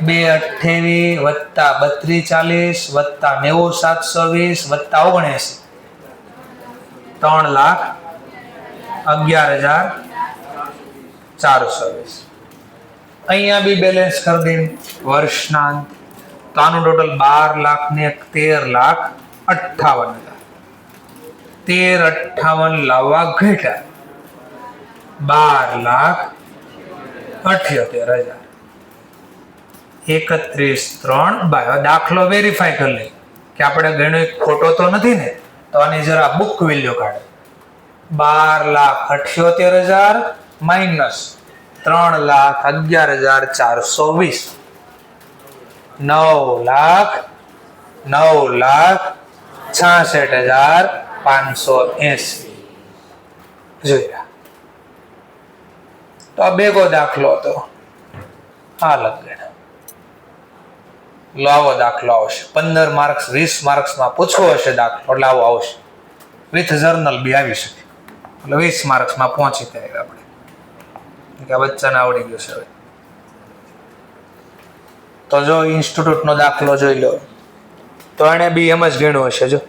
228 વત્તા 3240 વત્તા 90720 વત્તા 79, 3,11,420. અહીંયા બી બેલેન્સ કરી દે વર્ષના અંત. તો આનું ટોટલ 12 લાખ ને 13,58,000. 13,58,000 લાવવા ઘટ્યા 12,78,000. 31/3/22. દાખલો વેરીફાઈ કરી લે કે આપણે ગણ્યો ખોટો તો નથી ને. તો આની જરા બુક વેલ્યુ કાઢે. 12,78,000 માઇનસ 3,11,420. 9,66,580. જોઈ રહ્યા. તો આ બેગો દાખલો હતો. આ લગન આવો દાખલો આવશે. 15 માર્ક્સ 20 માર્ક્સમાં પૂછવો હશે દાખલો, એટલે આવો આવશે. વિથ જર્નલ બી આવી શકે, એટલે 20 માર્ક્સમાં પહોંચી જાય આપણે કે આ બચ્ચાને આવડી ગયું છે. હવે તો જો ઇન્સ્ટિટ્યૂટનો દાખલો જોઈ લો. તો એને બી એમ જ ગણ્યું હશે. જો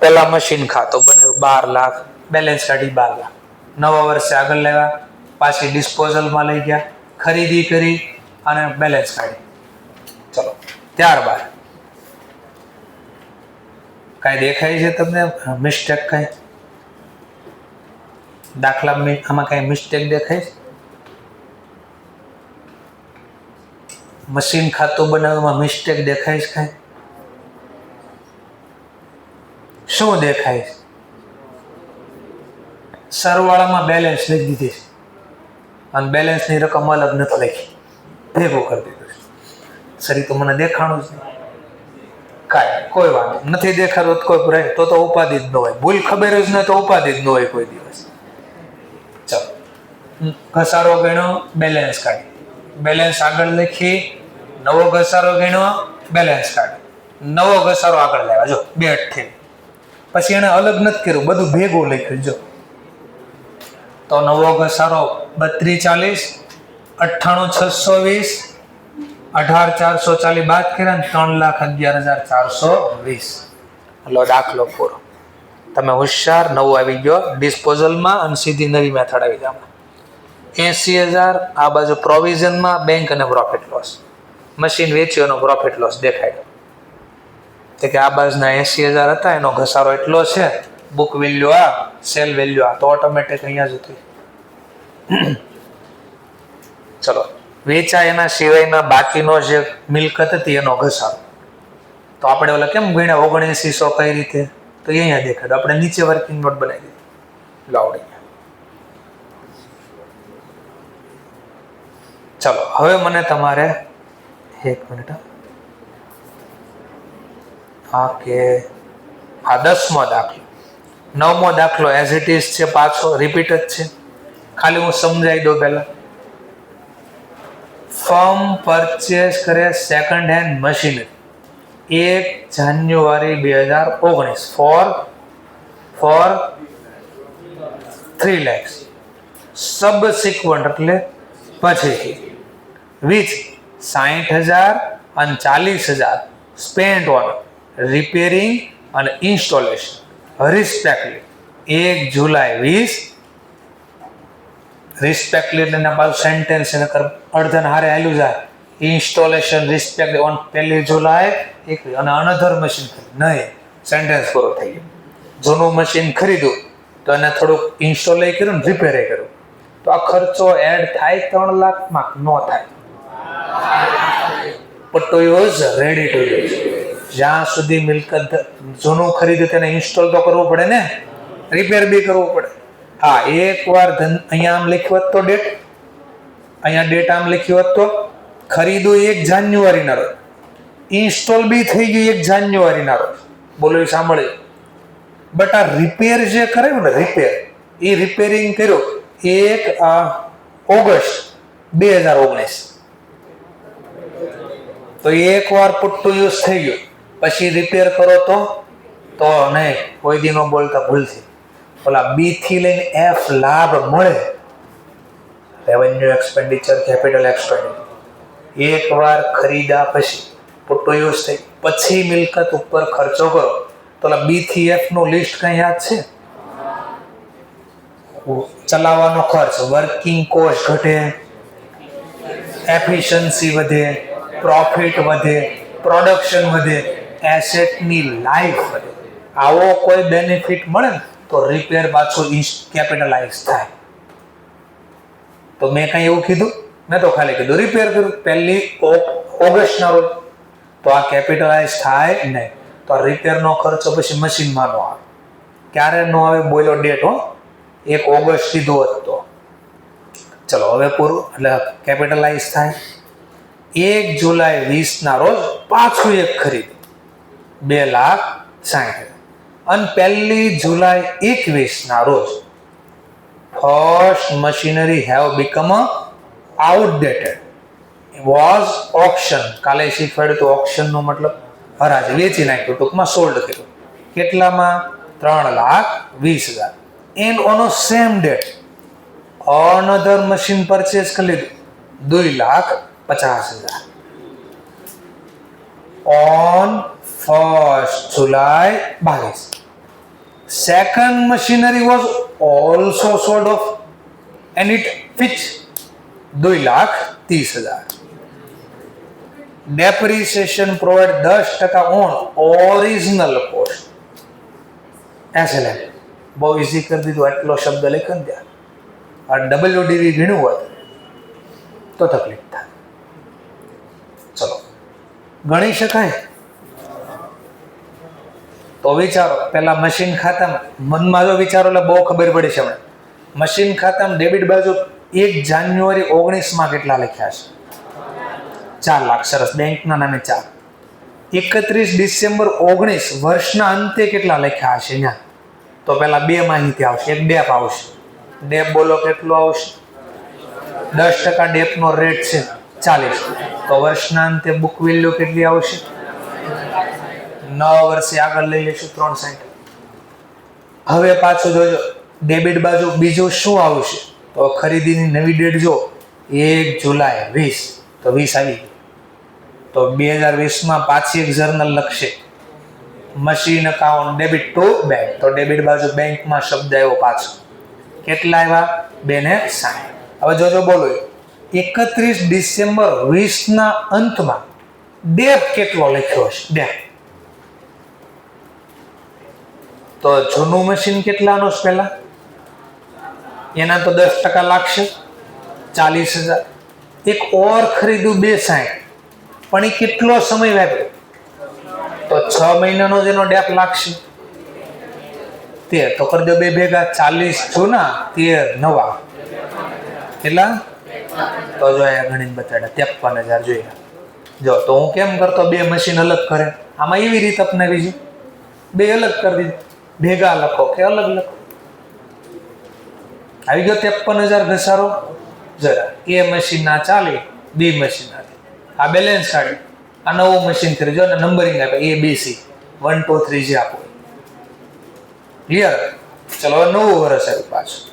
પેલા મશીન ખાતો બને 12 લાખ, બેલેન્સ કાઢી 12 લાખ. નવા વર્ષે આગળ લેવા, પાછી ડિસ્પોઝલમાં લઈ ગયા, ખરીદી કરી અને બેલેન્સ કાઢી. ચલો ત્યારબાદ કઈ દેખાય છે તમને મિસ્ટેક? કઈ દાખલામાં આમાં કઈ મિસ્ટેક દેખાય છે? મશીન ખાતું બનાવવામાં મિસ્ટેક દેખાય છે? કઈ શું દેખાય છે? સરવાળામાં બેલેન્સ લખી દીધી છે અને બેલેન્સની રકમ અલગ નથી લખી, ભેગું કરી દીધું છે. સરી તો મને દેખાણું જ નહીં. કાંઈ કોઈ વાત નથી દેખાતું કોઈ પ્રાય તો ઉપાધિ જ ન હોય. ભૂલ ખબર જ ન તો ઉપાધિ જ ન હોય કોઈ દિવસ. ચાલો ઘસારો ગણ્યો, બેલેન્સ કાઢી. બેલેન્સ આગળ લખી, નવો ઘસારો ગણ્યો, બેલેન્સ કાઢી. નવો ઘસારો આગળ લાવ્યા. જો 228. પછી એને અલગ નથી કર્યું, બધું ભેગું લખ્યું. જો તો નવો ઘસારો 3240, 98,620, 18,440 બાદ કર્યા ને 3,11,420. લો દાખલો પૂરો. તમે હોશિયાર, નવું આવી ગયો ડિસ્પોઝલમાં અને સીધી નવી મેથડ આવી જાય. 80,000 આ બાજુ પ્રોવિઝનમાં, બેંક અને પ્રોફિટ લોસ. મશીન વેચ્યોનો પ્રોફિટ લોસ દેખાય કે આ બાજુના 80,000 હતા, એનો ઘસારો એટલો છે, બુક વેલ્યુ આ, સેલ વેલ્યુ આ, તો ઓટોમેટિક અહીંયા જ હતું. ચલો વેચાય એના સિવાયના બાકીનો જે મિલકત હતી એનો ઘસારો. તો આપણે ઓલા કેમ ગણ્યા 7900 કઈ રીતે? તો અહીંયા દેખાડો. આપણે નીચે વર્કિંગ નોટ બનાવી દીધી. લાવડી. ચલો હવે મને તમારે એક મિનિટ કે આ 10મો દાખલો, 9મો દાખલો એઝ ઇટ ઇઝ છે, પાછો રિપીટ જ છે. ખાલી હું સમજાવી દઉં પહેલા. ફર્મ પરચેસ કરે સેકન્ડ હેન્ડ મશીનરી 1 જાન્યુઆરી 2019 ફોર 3 lakhs સબસિક્વન્ટ એટલે પછી વિચ 60,000 અને 40,000 સ્પેન્ટ ઓન રિપેરિંગ અને ઇન્સ્ટોલેશન રિસ્પેક્ટલી 1 જુલાઈ 20 રિસ્પેક્ટલી એટલે પાછું સેન્ટેન્સ એને અડધન હારે આવેલું જાય. ઇન્સ્ટોલેશન રિસ્પેક્ટ ઓન 1 જુલાઈ 21 અને અનધર મશીન નહીં, સેન્ટેન્સ પૂરો થઈ ગયો. જૂનું મશીન ખરીદ્યું તો એને થોડુંક ઇન્સ્ટોલ કર્યું ને રિપેર કર્યું, તો આ ખર્ચો એડ થાય 3 લાખમાં? ન થાય. But to use ready to use. જ્યાં સુધી મિલકત જૂનું ખરીદ્યું તેને ઇન્સ્ટોલ તો કરવું પડે ને, રિપેર બી કરવું પડે. હા, એકવાર અહીંયા આમ લખ્યું હોત તો ડેટ, અહીંયા ડેટ આમ લખ્યું હોત તો ખરીદો 1 જાન્યુઆરીના રોજ, ઇન્સ્ટોલ બી થઈ ગયું 1 જાન્યુઆરીના રોજ. બોલો એ સાંભળ્યું? બટ આ રિપેર જે કરાયું ને, રિપેર, એ રિપેરિંગ કર્યો 1 ઓગસ્ટ 2019. તો એકવાર પુટ ટુ યુઝ થઈ ગયું, પછી રિપેર કરો તો નહીં, કોઈ દી નો બોલતા ભૂલથી. ઓલા બી થી લઈને એફ લાભ મળે, રેવન્યુ એક્સપેન્ડિચર, કેપિટલ એક્સપેન્ડિચર. એકવાર ખરીદા પછી પુટ ટુ યુઝ થઈ, પછી મિલકત ઉપર ખર્ચો કરો, તો ઓલા બી થી એફ નું લિસ્ટ કઈ યાદ છે? ચલાવવાનો ખર્ચ, વર્કિંગ કોસ્ટ ઘટે, એફિશિયન્સી વધે, પ્રોફિટ વધે, પ્રોડક્શન વધે, એસેટની લાઈફ વધે. આવો કોઈ બેનિફિટ મળે ને તો રિપેર પાછું કેપિટલાઇઝ થાય. તો મેં કઈ એવું કીધું? મેં તો ખાલી કીધું રિપેર કર્યું 1 ઓગસ્ટના રોજ, તો આ કેપિટલાઇઝ થાય નહીં. તો આ રિપેરનો ખર્ચો પછી મશીનમાં નો આવે. ક્યારે નો આવે? બોલો ડેટ હો, 1 ઓગસ્ટ કીધું હોત તો. ચલો હવે પૂરું, એટલે કેપિટલાઇઝ થાય. 1 જુલાઈ 20 ના રોજ પાછું એક ખરીદી 2,60,000. અને 1 જુલાઈ 21 ના રોજ first machinery have become outdated, was auction. કાલે શીખવાડ્યું તો ઓક્શન નો મતલબ હરાજી, વેચી નાખ્યું, ટૂંકમાં સોલ્ડ કર્યું. કેટલામાં? 3,20,000. And on same date another machine purchase કરી લીધું 2,50,000. On 1 July 22, second machinery was also sold off and it fetched 2,30,000. Depreciation provide 10% on original cost. SLM બહુ ઈઝી કરી દીધું. આટલો શબ્દ લખ્યો ને ત્યાં, આ WDV ઘણું હોત તો તકલીફ થાય. ચલો ગણી શકાય? તો વિચારો, પેલા મશીન ખાતામાં, મનમાં જો વિચારો એટલે બહુ ખબર પડી છે. મશીન ખાતામાં ડેબિટ બાજુ 1 જાન્યુઆરી 19 કેટલા લખ્યા છે? 4 લાખ. સરસ, બેંકના નામે 4. 31 ડિસેમ્બર 19 વર્ષના અંતે કેટલા લખ્યા હશે અહીંયા? તો પેલા 2 માહિતી આવશે, એક ડેપ આવશે. ડેપ બોલો કેટલો આવશે? 10% ડેપનો રેટ છે 40. તો વર્ષના અંતે બુક વેલ્યુ કેટલી આવશે? 9 વર્ષે આગળ લઈ લઈશું 360. હવે પાછું જોજો, ડેબિટ બાજુ બીજું શું આવશે? તો ખરીદીની નવી ડેટ જો 1 જુલાઈ 20, તો 20 આવી ગઈ. તો 2020 પાછી એક જર્નલ લખશે, machine account debit to bank. તો ડેબિટ બાજુ બેંકમાં શબ્દ આવ્યો પાછો. કેટલા આવ્યા? 260. હવે જોજો બોલો, 31 ડિસેમ્બર 20 અંતમાં ડેપ કેટલો લખ્યો હશે? ડેપ તો જૂનું મશીન કેટલાનું છે પહેલા? એના તો 10% લાગશે, 40,000. એક ઓર ખરીદ્યું 260, પણ એ કેટલો સમય વાપર્યો? તો 6 મહિનાનો જેનો ડેપ લાગશે 13. તો કરી દો 2 ભેગા, 40 જૂના 13 નવા. કેટલા? તો જો અહીંયા ગણીને બતાડ્યા 53,000 જોયા. જો તો હું કેમ કરતો 2 મશીન અલગ કરે? આમાં એવી રીત અપનાવી છે, 2 અલગ કરી દીધી. ભેગા લખો કે અલગ લખો? આવી ગયો 53,000 ઘસારો. જરા એ મશીન ના 40, બી મશીન ના, આ બેલેન્સ કાઢી, આ નવું મશીન કરી જો, નંબરિંગ આપે ABC 1 2 3 જે આપો. ક્લિયર? ચલો નવું વર્ષ આવ્યું પાછું.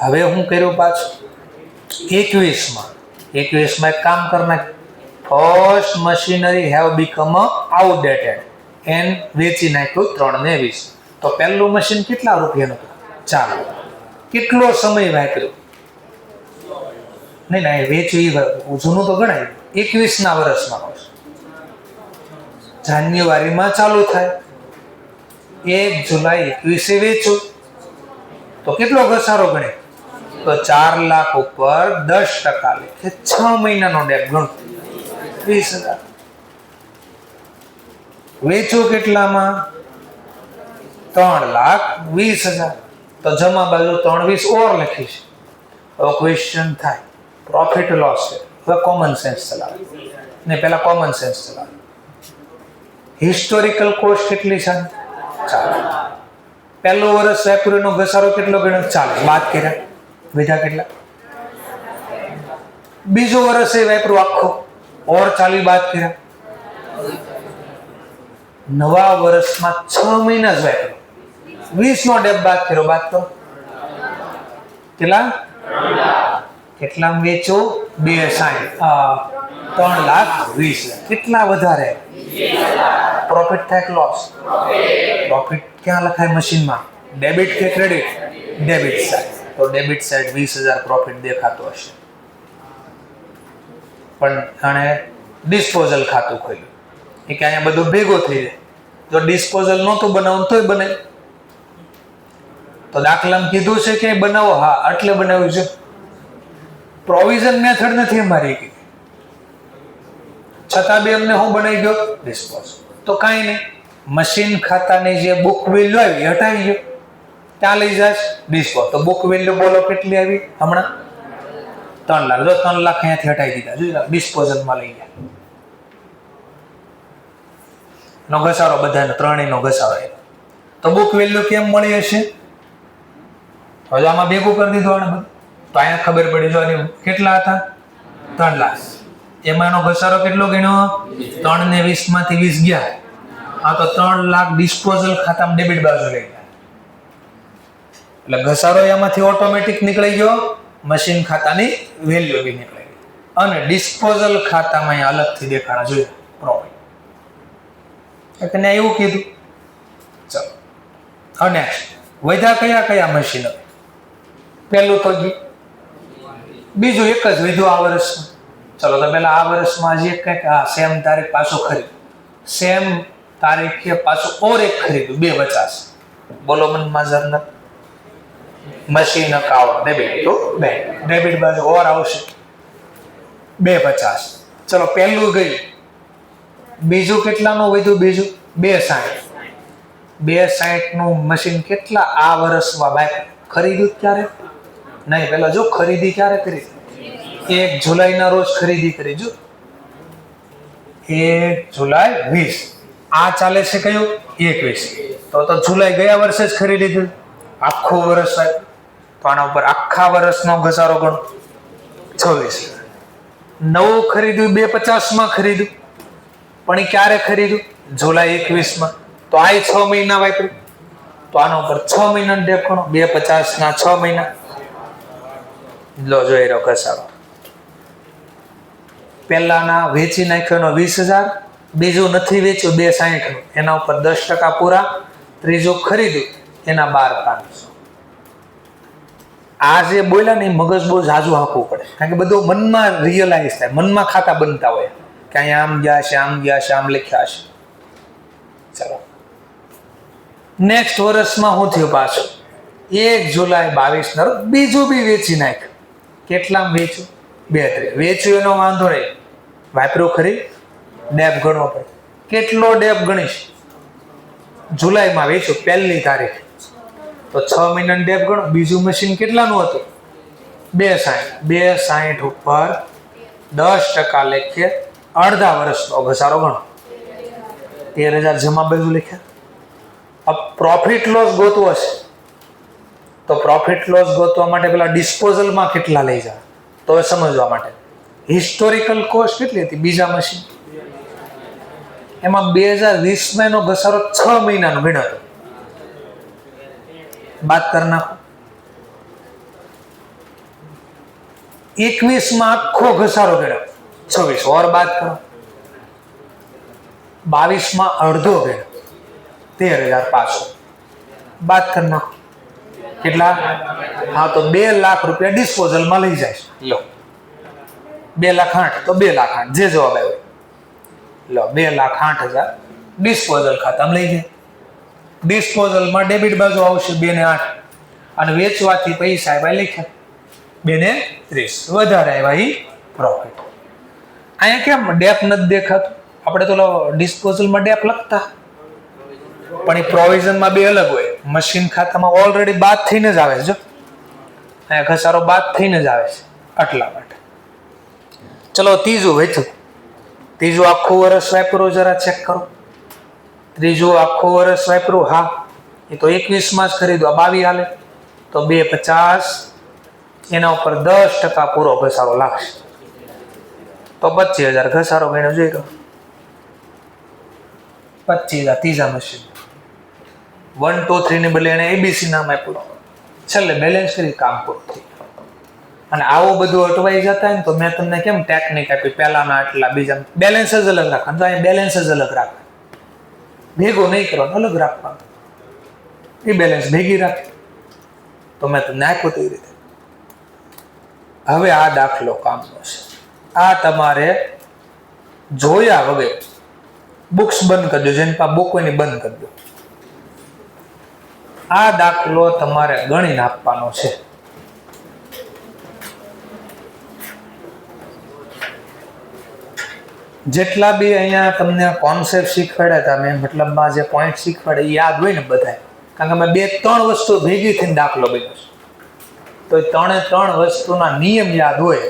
હવે હું કર્યું પાછું 21માં એક કામ કરના, first machinery have become outdated and વેચી નાખ્યું 3,20. તો પહેલું મશીન કેટલા રૂપિયાનું? 4. કેટલો સમય વાપર્યો? નહીં ના, વેચ્યું જૂનું તો ગણાય. 21 વર્ષમાં જાન્યુઆરીમાં ચાલુ થાય, 1 જુલાઈ 21 વેચ્યું, તો કેટલો ઘસારો ગણે? તો 4 લાખ ઉપર 10% લે, 6 મહિનાનો ડેપ ગણો, 20,000. વેચો કેટલામાં? 3,20,000. તો જમા બાજુ 3 20 ઓર લખીશ. હવે ક્વેશ્ચન થાય પ્રોફિટ લોસ છે. હવે કોમન સેન્સ ચલાવે ને પહેલા કોમન સેન્સ ચલાવે. હિસ્ટોરિકલ કોસ્ટ કેટલી છે? 40. પહેલું વર્ષ વેપારીનો ઘસારો કેટલો ગણ્યો? 40. બાદ કર્યા વધ્યા કેટલા? બીજું વર્ષ એ વેપારો આખો ઓર 40 બાદ કર્યા. નવા વર્ષમાં 6 મહિના જ વેપારો 20 નો ડેપ બાદ કર્યો. બાદ તો કેટલા? કેટલામાં વેચો? 260. 3,20,000. કેટલા વધારે? પ્રોફિટ થાય કે લોસ? પ્રોફિટ ક્યાં લખાય મશીનમાં? ડેબિટ કે ક્રેડિટ? Debit side. તો ડેબિટ સાઈડ 20,000 પ્રોફિટ દેખાતો હશે. પણ આણે ડિસ્પોઝલ ખાતું ખોલ્યું એ કે અહીંયા બધું ભેગો થઈ જાય. જો ડિસ્પોઝલ નહોતું બનાવવું તોય બને. તો દાખલામાં કીધું છે કે બનાવો. હા, એટલે બનાવ્યું છે. પ્રોવિઝન મેથડ નથી અમારી કે છતાં બી અમને હું બનાવી ગયો ડિસ્પોઝ. તો કાંઈ નહીં, મશીન ખાતાની જે બુક વેલ્યુ આવી હટાવી ગયો, ત્યાં લઈ જાય ડિસ્પોઝ. તો બુક વેલ્યુ બોલો કેટલી આવી હમણાં? 3 લાખ. જો 3 લાખ અહીંયાથી હટાવી દીધા, જોઈ ડિસ્પોઝલમાં લઈ ગયા. નો ઘસારો બધાનો ત્રણેયનો ઘસારો. તો બુક વેલ્યુ કેમ મળી હશે? હવે આમાં ભેગું કરી દીધું આને બધું. તો અહીંયા ખબર પડી જો કેટલા હતા? 3 લાખ. એમાંનો ઘસારો કેટલો ગણ્યો? 3 ને 20 માંથી 20 ગયા. આ તો 3 લાખ ડિસ્પોઝલ ખાતામાં ડેબિટ બાજુ લઈ ગયા. એટલે ઘસારો એમાંથી ઓટોમેટિક નીકળી ગયો, મશીન ખાતાની વેલ્યુ બી નીકળી ગઈ. અને ડિસ્પોઝલ ખાતામાં અહીંયા અલગથી દેખાડા જોઈએ પ્રોફિટ. એટલે એવું કીધું. ચલો અને વધ્યા કયા કયા મશીનો? પહેલું તો બીજું એક જ વધ્યું આ વર્ષમાં. ચલો તો પેલા આ વર્ષમાં હજી કંઈક સેમ તારીખ પાછું ખરીદ્યું. સેમ તારીખે પાછું ઓર એક ખરીદ્યું 250. બોલો મન માઝરના મશીન અકાઉન્ટ ડેબિટ તો બેંક ડેબિટ બાજુ ઓર આવશે 250. ચલો પહેલું ગયું. બીજું કેટલાનું વધ્યું? બીજું 260. 260 નું મશીન કેટલા આ વર્ષમાં બાઈક ખરીદ્યું? ક્યારે? નહીં, પેલા જો ખરીદી ક્યારે કરી? 1 જુલાઈના રોજ ખરીદી કરી. જો 1 જુલાઈ 20. આ ચાલે છે કયું? 21. તો જુલાઈ ગયા વર્ષે જ ખરીદી લીધું. આખું વર્ષ હોય તો આના ઉપર આખા વર્ષનો ઘસારો ગણો 26. નવું ખરીદ્યું 250 માં ખરીદ્યું, પણ એ ક્યારે ખરીદ્યું? જુલાઈ 21 માં. તો આ 6 મહિના વાપર્યું. તો આના ઉપર 6 મહિના ડેપ ગણો. 250 ના 6 મહિના. લો જોઈ રહ્યો ઘસારો. પહેલાના વેચી નાખ્યો 20,000, બીજું નથી વેચ્યું 260 નું, એના ઉપર 10% પૂરા, ત્રીજું ખરીદ્યું એના 12,500. આ જે બોલ્યા ને મગજ બહુ ઝાઝું હાંકવું પડે, કારણ કે બધું મનમાં રિયલાઇઝ થાય, મનમાં ખાતા બનતા હોય કે અહીંયા આમ ગયા છે, આમ ગયા છે, આમ લખ્યા છે. ચાલો નેક્સ્ટ વર્ષમાં શું થયું? પાછું 1 જુલાઈ 22 ના રોજ બીજું બી વેચી નાખ્યું. કેટલામાં વેચ્યું? 32. વેચ્યું એનો વાંધો નહીં, વાપર્યું ખરી? ડેપ ગણવો પડે. કેટલો ડેપ ગણીશ? જુલાઈમાં વેચ્યું 1લી તારીખ, તો 6 મહિનાનું ડેપ ગણો. બીજું મશીન કેટલાનું હતું? 260. 260 ઉપર 10% લેખે અડધા વર્ષનો ઘસારો ગણો. 13,000 જમા બાજુ લખ્યા. अब प्रॉफिट लॉस गोतવો છે તો प्रॉफिट लॉस ગોતવા માટે પેલા ડિસ્પોઝલ માં કેટલા લઈ જાય તો સમજવા માટે હિસ્ટોરિકલ કોસ્ટ કેટલી હતી બીજા મશીન એમાં 2020 માં એનો ઘસારો 6 મહિનાનો ગણ્યો હતો બાદ કરના 21 માં આખો ઘસારો ગણ્યો 26 और बात करो 22 માં અડધો ગણ્યો 13,500 बात करना કેટલા હા તો 2 લાખ રૂપિયા ડિસ્પોઝલ માં લઈ જાય લો 2 લાખ 8 તો 2 લાખ 8 જે જવાબ આવ્યો લો 2 લાખ 8,000 ડિસ્પોઝલ ખાતામાં લઈ જાય ડિસ્પોઝલ માં ડેબિટ બાજુ આવશે 2 ને 8 અને વેચવાથી પૈસા આવ્યા લખ્યા 2 ને 30 વધારે આવ્યા ઈ પ્રોફિટ અહીંયા કેમ ડેપ નથી દેખાતું આપણે તો ડિસ્પોઝલ માં ડેપ લખતા પણ એ પ્રોવિઝન માં બે અલગ હોય મશીન ખાતામાં ઓલરેડી બાદ થઈને જ આવે છે. જો અહીંયા ઘસારો બાદ થઈને જ આવે છે આટલા માટે. ચલો ત્રીજું વેચું. ત્રીજું આખું વર્ષ વાપરો, જરા ચેક કરો. ત્રીજું આખું વર્ષ વાપરું, હા એ તો 21 જ ખરીદવા, 22 હાલે તો 250, એના ઉપર 10% પૂરો ઘસારો લાગશે તો 25,000 ઘસારો ગણ્યો જોઈ લો. 25,000 ત્રીજા મશીન. 1 2 3 ને બદલે એને ABC નામ આપ્યું, છેલ્લે બેલેન્સ કરી કામ પૂરું થઈ. અને આવું બધું અટવાઈ જતા ને તો મેં તમને કેમ ટેકનિક આપી, પહેલાના આટલા, બીજા બેલેન્સ જ અલગ રાખવાનું. તો અહીંયા બેલેન્સ જ અલગ રાખવાનું, ભેગું નહીં કરવાનું, અલગ રાખવાનું. એ બેલેન્સ ભેગી રાખે તો મેં તમને આપ્યું તો એ રીતે. હવે આ દાખલો કામનો છે. આ તમારે જોયા વગર બુક્સ બંધ કરજો, જેની પાસે બુક હોય ને બંધ કરજો. આ દાખલો તમારે ગણીને આપવાનો છે. જેટલા બી અહીંયા તમને કોન્સેપ્ટ શીખવાડ્યા હતા મેં, મતલબમાં જે પોઈન્ટ શીખવાડે એ યાદ હોય ને બધાય, કારણ કે અમે 2-3 વસ્તુ ભેગી થઈને દાખલો બન્યો છે. તો એ 3 વસ્તુના નિયમ યાદ હોય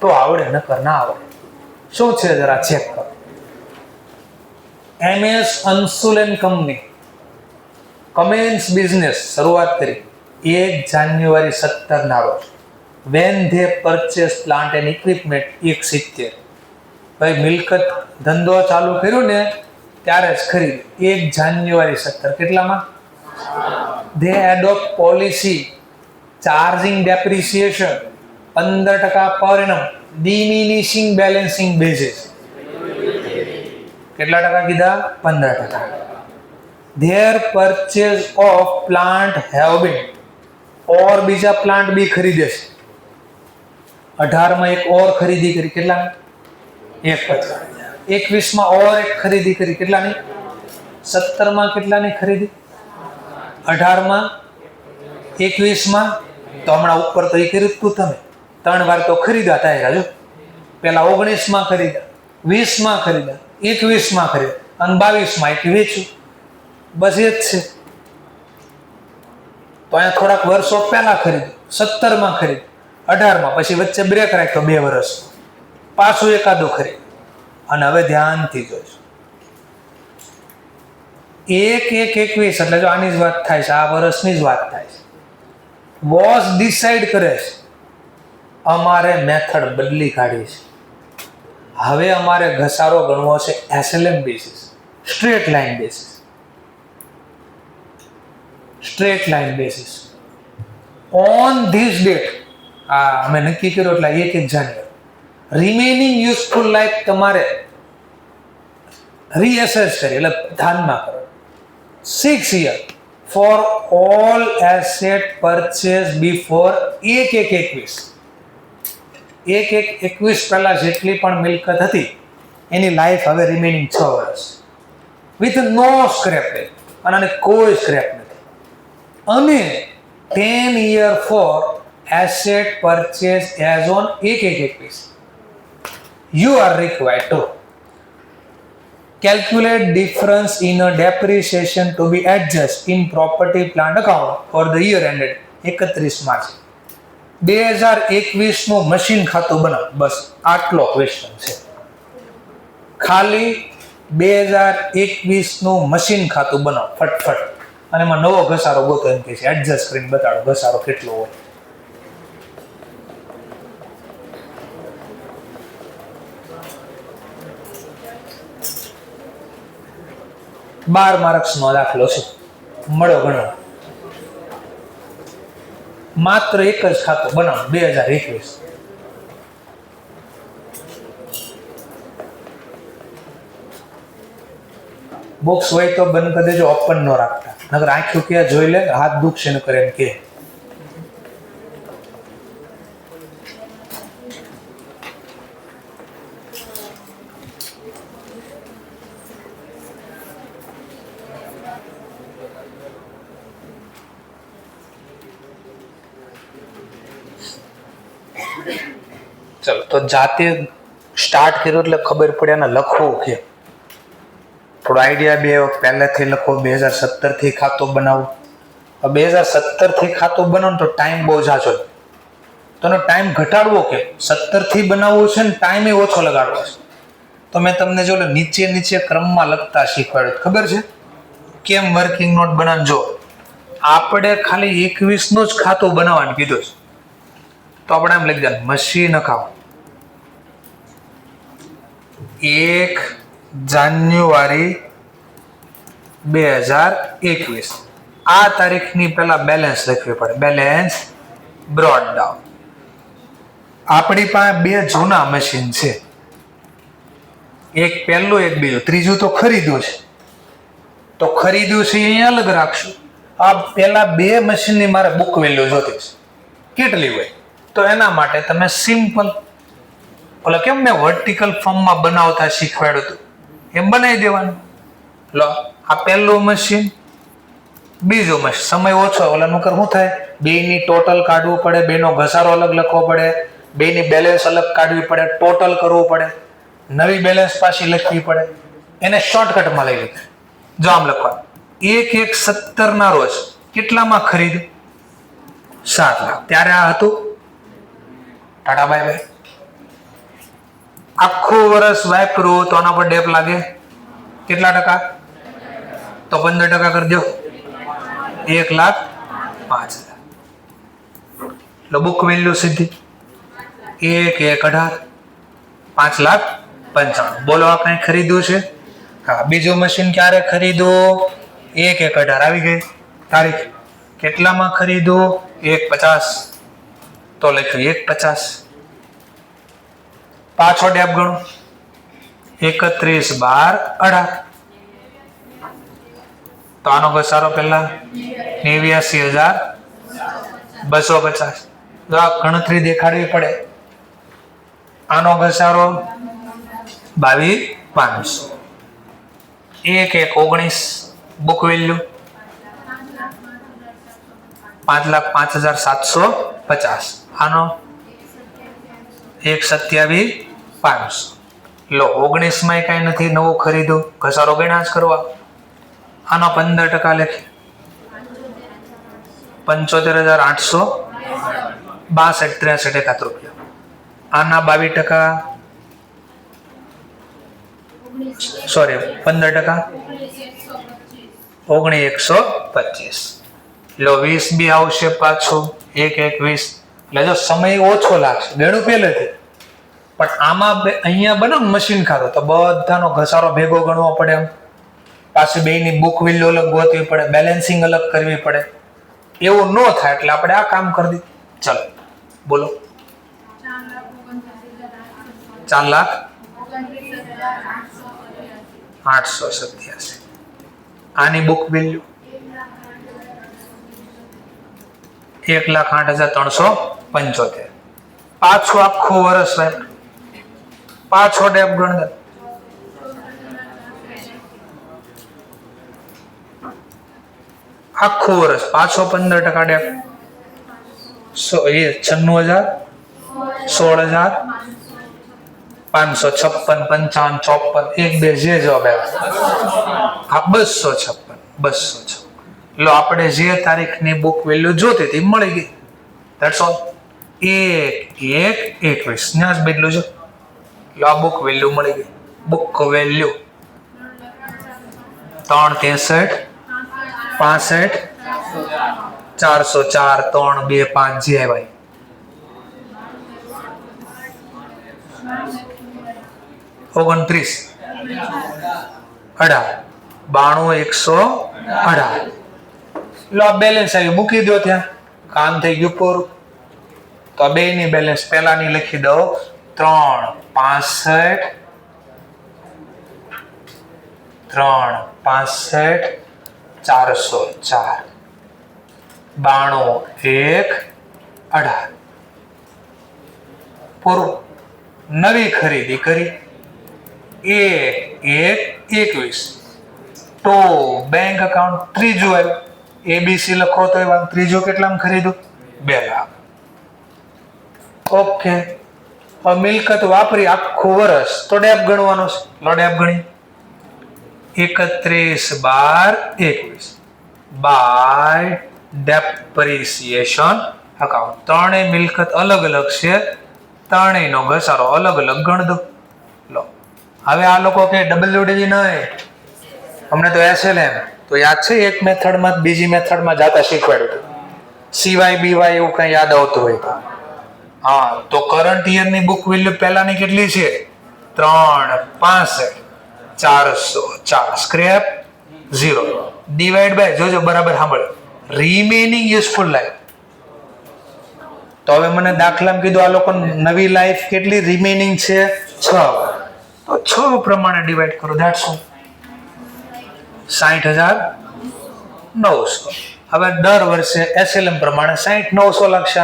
તો આવડે, નકર ના આવડે. શું છે જરા ચેક કરો. MS Anshul and company commence business શરૂઆત કરી 1 જાન્યુઆરી 17 ના રોજ. When they purchase plant and equipment 170. ભાઈ મિલકત ધંધો ચાલુ કર્યો ને ત્યારે જ ખરીદી 1 જાન્યુઆરી 17. કેટલામાં? They adopt policy charging depreciation 15% પર એનમ ડિમિનિશિંગ બેલેન્સિંગ બેઝિસ. કેટલા ટકા કીધા? 15%. There purchase of plant have been, or બીજા પ્લાન્ટ બી ખરીદે છે. 18 માં એક ઓર ખરીદી કરી, કેટલાની? 150. 21 માં ઓર એક ખરીદી કરી, કેટલાની? 17 માં કેટલાની ખરીદી? 18 માં, 21 માં. તો હમણાં ઉપર તો એ કર્યું તું તમે 3 વાર તો ખરીદા હતા. જો પેલા 19 માં ખરીદા, 20 માં ખરીદા, 21 માં ખરીદા અને 22 માં એક વેચ્યું. બસ એ જ છે. તો અહીંયા થોડાક વર્ષો પહેલા ખરીદ્યું, 17 માં ખરીદ્યું, 18 માં, પછી વચ્ચે બ્રેક રાખ્યો 2 વર્ષ, પાછું એકાદું ખરીદ્યું. અને હવે ધ્યાનથી જોઈશું. 1/1/21 એટલે જો આની જ વાત થાય છે, આ વર્ષની જ વાત થાય છે. બોસ ડિસાઈડ કરે છે અમારે મેથડ બદલી કાઢી છે. હવે અમારે ઘસારો ગણવો છે SLM basis, straight line basis. Straight line basis on this date. આ અમે નક્કી કર્યો એટલે 1 જાન્યુઆરી. રિમેનિંગ યુઝફુલ લાઈફ તમારે રીએસેસ કરી, એટલે ધ્યાનમાં કરો. 6 years for all asset purchase before 1/1/21. 1/1/21 પહેલા જેટલી પણ મિલકત હતી એની લાઈફ હવે રિમેનિંગ 6 વર્ષ વિથ નો સ્ક્રેપ રેટ. અને કોઈ સ્ક્રેપ નથી. અને 10 year for asset purchase as on 1/1/21. You are required to calculate difference in a depreciation to be adjusted in property plant account for the year ended 31 March 2021 નું machine ખાતું બનાવો. બસ આટલો question છે. ખાલી 2021 નું મશીન ખાતું બનાવો ફટફટ, અને એમાં નવો ઘસારો ગોતો એમ કે છે. એડજસ્ટ કરીને બતાડો ઘસારો કેટલો હોય. માર્ક્સ નો દાખલો છે, મળો ગણો. માત્ર એક જ ખાતું બનાવો 2021. બોક્સ હોય તો બંધ કરી દેજો, ઓપન ન રાખતા, નકર આંખ્યું ક્યાં જોઈ લે, હાથ દુખશે ન કરે એમ કે. ચલો તો જાતે સ્ટાર્ટ કર્યું એટલે ખબર પડે ને લખવું કે થોડો આઈડિયા બે પહેલેથી લખો. 2017 થી ખાતું બનાવો. 2017 થી ખાતું બનાવો તો ટાઈમ બહુ ઝાઝો. તો ટાઈમ ઘટાડવો કે 17 થી બનાવવું છે ને ટાઈમ ઓછો લગાડવો છે. તો મેં તમને જો નીચે ક્રમમાં લખતા શીખવાડ્યું. ખબર છે કેમ વર્કિંગ નોટ બનાવજો? આપણે ખાલી 21 નું જ ખાતું બનાવવાનું કીધું છે. તો આપણે એમ લખી દે મશીન ખાવ 1 જાન્યુઆરી 2021. આ તારીખની પહેલા બેલેન્સ લખવી પડે. Balance brought down. આપણી પાસે બે જૂના મશીન છે, એક પહેલું એક બીજું. ત્રીજું તો ખરીદ્યું છે. તો ખરીદ્યું છે અહીંયા અલગ રાખશું. આ પેલા બે મશીનની મારે બુક વેલ્યુ જોતી છે. કેટલી હોય? તો એના માટે તમે સિમ્પલ ઓલા કેમ મેં વર્ટિકલ ફોર્મમાં બનાવતા શીખવાડ્યું હતું એમ બનાવી દેવાનું. લો આ પહેલું મશીન, બીજું મશીન. સમય ઓછો ઓલા નું શું થાય? બેની ટોટલ કાઢવું પડે, બેનો ઘસારો અલગ લખવો પડે, બેની બેલેન્સ અલગ કાઢવી પડે, ટોટલ કરવું પડે, નવી બેલેન્સ પાછી લખવી પડે. એને શોર્ટકટમાં લઈ લીધું. જો આમ લખવાનું 1/1/17 ના રોજ કેટલામાં ખરીદ્યું? 7 લાખ. ત્યારે આ હતું. Tata bye bye. આખું વર્ષ વાપરું તો આના પર ડેપ લાગે કેટલા ટકા? તો 15% કરી દો. 1,05,000. એટલે બુક વેલ્યુ સીધી 1/1/18 5,95,000. બોલો આ કઈ ખરીદ્યું છે? હા. બીજું મશીન ક્યારે ખરીદ્યું? 1/1/18 આવી ગઈ તારીખ. કેટલામાં ખરીદ્યું? 1,50. તો લખ્યું 1,50. પાછો ડેપ ગણો 31/12/18. તો આનો ઘસારો પેલા 89,250. જો આ ગણતરી દેખાડવી પડે. આનો ઘસારો 22,500. 1/1/19 બુક વેલ્યુ 5,05,750. આનો 1,27,500. લો 19 માં કઈ નથી નવું ખરીદ્યું, ઘસારો ગણ્યા જ કરવા. આનો 15% લખી 75,862.63 રૂપિયા. આના 22%, સોરી 15%, 19,125. લો 20 બી આવશે પાછું 1/1/20. એટલે જો સમય ઓછો લાગશે ગણું પહેલેથી. પણ આમાં અહીંયા બને મશીન ખાતું તો બધાનો ઘસારો ભેગો ગણવો પડે. એમ પાછી બેની બુક વેલ્યુ અલગ ગોતવી પડે, બેલેન્સિંગ અલગ કરવી પડે. એવું ન થાય એટલે આપણે આ કામ કરી દીધું. ચલો બોલો. 4,29,887. આની બુક વેલ્યુ 1,08,375. પાછું આખું વર્ષ પાછો ડેપ ગણ. આખું વર્ષ પાછો 15% ડેપ. 96,000, 16,000, 556, 55, 54, 1 2 જે જવાબ આવ્યો આ 256. લો આપણે જે તારીખની બુક વેલ્યુ જોતી હતી મળી ગઈ. That's all. 1/1/21 ને જ બદલું છે. લો આ બુક વેલ્યુ મળી ગઈ. બુક વેલ્યુ 3,63, 65, 404, 325 જે ભાઈ 29, 18, 92,118. લો બેલેન્સ આવી મૂકી દો ત્યાં. કામ થઈ ગયું પૂરું. તો બે ની બેલેન્સ પહેલાની લખી દો 3,65, 404, 92,118. પૂરું. નવી ખરીદી કરી 1/1/21. તો બેંક અકાઉન્ટ ત્રીજું આવ્યું. એબીસી લખો તો એવા ત્રીજું કેટલામાં ખરીદ્યું? 2 લાખ. ઓકે. મિલકત વાપરી આખું વર્ષ તો ડેપ ગણવાનો છે. લો ડેપ ગણી 31 12 21 બાય ડેપ્રિસિએશન અકાઉન્ટ. ત્રણેય મિલકત અલગ અલગ છે, ત્રણેયનો ઘસારો અલગ અલગ ગણ દો. લો હવે આ લોકો કે ડબલ્યુડીવી નહીં, અમને તો એસએલએમ તો યાદ છે. એક મેથડમાં બીજી મેથડમાં જાતા શીખવાડ્યું હતું. સીવાય બીવાય એવું કઈ યાદ આવતું હોય તો હા, તો કરંટ યરની બુક વેલ્યુ પહેલાની કેટલી છે? 365 404 સ્ક્રેપ 0 ડિવાઈડ બાય, જોજો બરાબર સાંભળો, રિમેનિંગ યુઝફુલ લાઈફ. તો હવે મને દાખલામાં કીધું આ લોકો નવી લાઈફ કેટલી રિમેનિંગ છે? 6. તો 6 પ્રમાણે ડિવાઈડ કરો, ધેટ્સ ઓલ. 60,900. હવે દર વર્ષે એસએલએમ પ્રમાણે 60,900 લાગશે.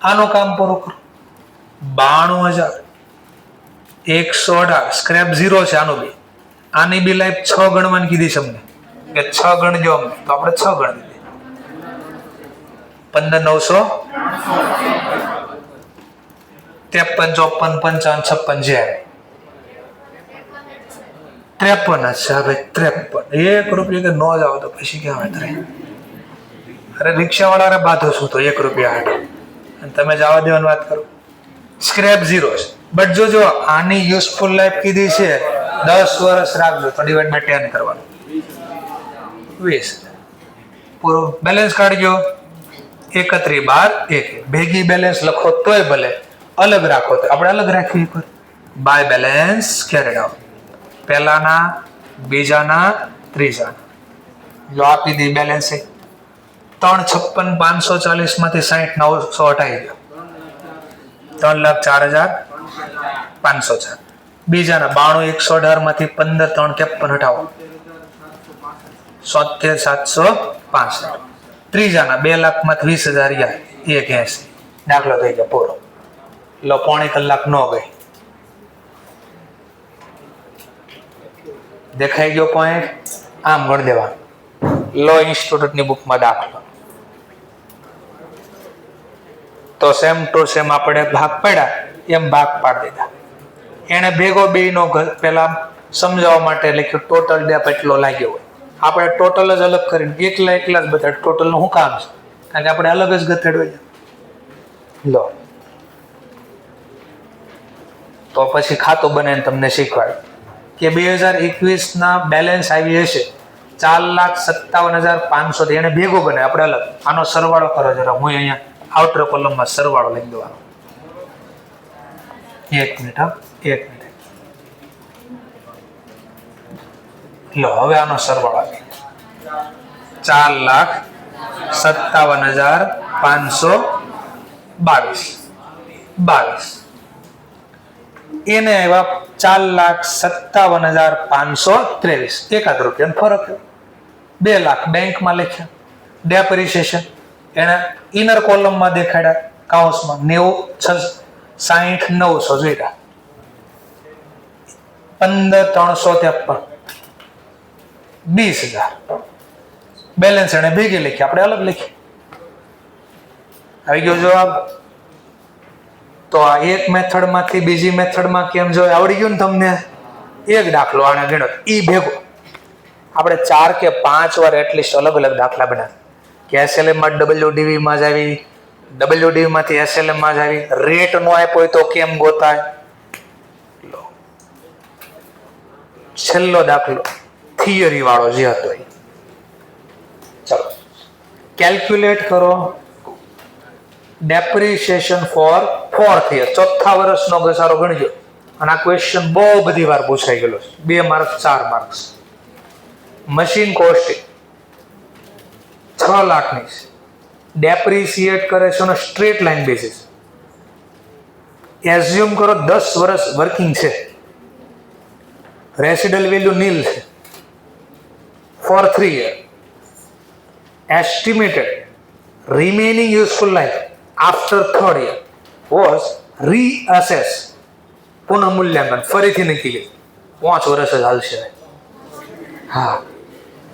આનું કામ પૂરું કરો. 92,118 સ્ક્રેપ 0 છે. આનું બી, આની બી લાઈફ 6 ગણવાની કીધી છે અમને કે 6 ગણજો અમને, તો આપણે 6 ગણી દીધી. 15,900 53 54 55 56 જે 53 જ છે. હવે 53 1 રૂપિયા કે નો જ આવે તો પછી ક્યાં આવે? અરે રિક્ષા વાળા બાધો શું તો 1 રૂપિયા હાટો, અને તમે જવા દેવાની વાત કરો. સ્ક્રેપ 0 છે, બટ જોજો આની યુઝફુલ લાઈફ કીધી છે 10 વર્ષ રાખજો, તો ડિવાઈડ બાય 10 કરવાનું, 20. પૂરો બેલેન્સ કાઢજો. 31 12 1 ભેગી બેલેન્સ લખો તોય ભલે, અલગ રાખો તો આપણે અલગ રાખીએ. પર બાય બેલેન્સ કેરેડ આઉટ, પહેલાના, બીજાના, ત્રીજાના. જો આપી દી બેલેન્સ 356,540 માંથી 60,900 હટાવી દો, 3,04,504. બીજાના 92,118 માંથી 15,353 હટાવો, 77,765. ત્રીજાના 2,00,000 માંથી 20,000 ગયા, 180. દાખલો થઈ ગયો પૂરો. લો પોણી કલાક નો ગઈ. દેખાઈ ગયો પોઈન્ટ? આમ ગણ દેવાનું. લો ઇન્સ્ટિટ્યૂટની બુકમાં દાખલો. તો સેમ ટુ સેમ આપણે ભાગ પડ્યા એમ ભાગ પાડી દીધા. એને ભેગો બેયનો પેલા સમજાવવા માટે લખ્યું ટોટલ ડેપ એટલો લાગ્યો હોય. આપણે ટોટલ જ અલગ કરીને એકલા જ બધા ટોટલનું શું કામ છે? કારણ કે આપણે અલગ જ ગથેડવા. લો તો પછી ખાતું બનાવીને તમને શીખવાડ્યું કે 2021 બેલેન્સ આવી હશે 4,57,500. એને ભેગો બને, આપણે અલગ. આનો સરવાળો કરો જરા. હું અહીંયા આઉટર કોલમમાં સરવાળો લખી દેવાનો. 1 મિનિટ, હા 1 મિનિટ. લો હવે આનો સરવાળો આવી 4,57,522. એને આવ્યા 4,57,523. 1 રૂપિયાનો ફરક. 2 લાખ બેંકમાં લખ્યા. ડેપ્રિસિએશન એને ઇનર કોલમમાં દેખાડ્યા કાઉન્સમાં 90,60,900 જોઈતા. 15,353 20,000 બેલેન્સ એને ભેગી લખી, આપણે અલગ લખી. આવી ગયો જવાબ. તો આ એક મેથડમાંથી બીજી મેથડમાં કેમ જો આવડી ગયું ને તમને? એક દાખલો આને ગણ્યો ઈ ભેગો. આપણે 4 કે 5 વાર એટલીસ્ટ અલગ અલગ દાખલા બનાવ્યા કે એસએલએમ માં ડબલ્યુડીવી માં જ આવી, ડબલ્યુડીવી માંથી એસએલએમ માં જ આવી. રેટ નો આપ્યો હોય તો કેમ ગોતાય? છેલ્લો દાખલો થિયરી વાળો જે હતો એ. ચલો કેલ્ક્યુલેટ કરો ડેપ્રિસિએશન ફોર 4th યર. ચોથા વર્ષનો ઘસારો ગણજો. અને આ ક્વેશ્ચન બહુ બધી વાર પૂછાઈ ગયેલો છે. 2 માર્ક્સ 4 માર્ક્સ. મશીન કોસ્ટિંગ 6 લાખની ડેપ્રિસિએટ કરે છે on straight line basis. Assume કરો 10 વર્ષ વર્કિંગ છે, રેસિડલ વેલ્યુ નીલ છે for 3 year. Estimated remaining useful life after 3rd year was reassess. પુનઃ મૂલ્યાંકન ફરીથી નક્કી કર્યું 5 વર્ષ જ હાલશે. હા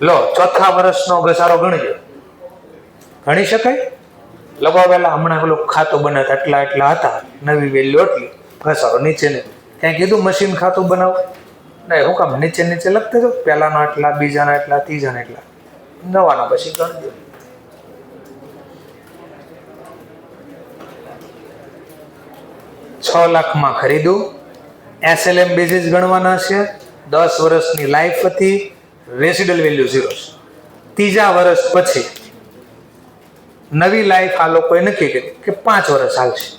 લો ચોથા વર્ષનો ઘસારો ગણજો. ગણી શકાય? લગો પેલા હમણાં પેલું ખાતું બને એટલા એટલા હતા, નવી વેલ્યુ એટલી, ઘસારો નીચે ને ક્યાંય કીધું મશીન ખાતું બનાવો? નહીં હું કામ નીચે નીચે લખते તો પહેલાના એટલા, બીજાના એટલા, ત્રીજાના એટલા, નવાના પછી ગણ દો. 6 લાખમાં ખરીદું. SLM બેઝિસ ગણવાના છે. 10 વર્ષની લાઈફ હતી. રેસિડલ વેલ્યુ 0 છે. ત્રીજા વર્ષ પછી નવી લાઈફ આ લોકોએ નક્કી કરી કે 5 વર્ષ હાલશે.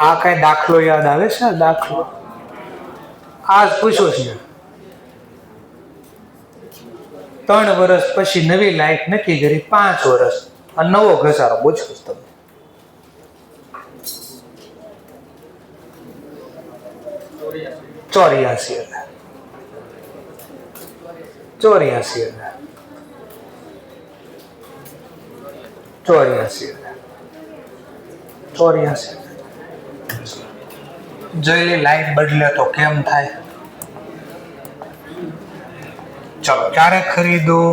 આ કઈ દાખલો યાદ આવે છે? દાખલો આજ પૂછો છે. 3 વર્ષ પછી નવી લાઈફ નક્કી કરી, 5 વર્ષ અને નવો ઘસારો પૂછો છો તમે. ચોર્યાસી હજાર. જોઈ લે લાઈફ બદલે તો કેમ થાય. ચલો ક્યારે ખરીદું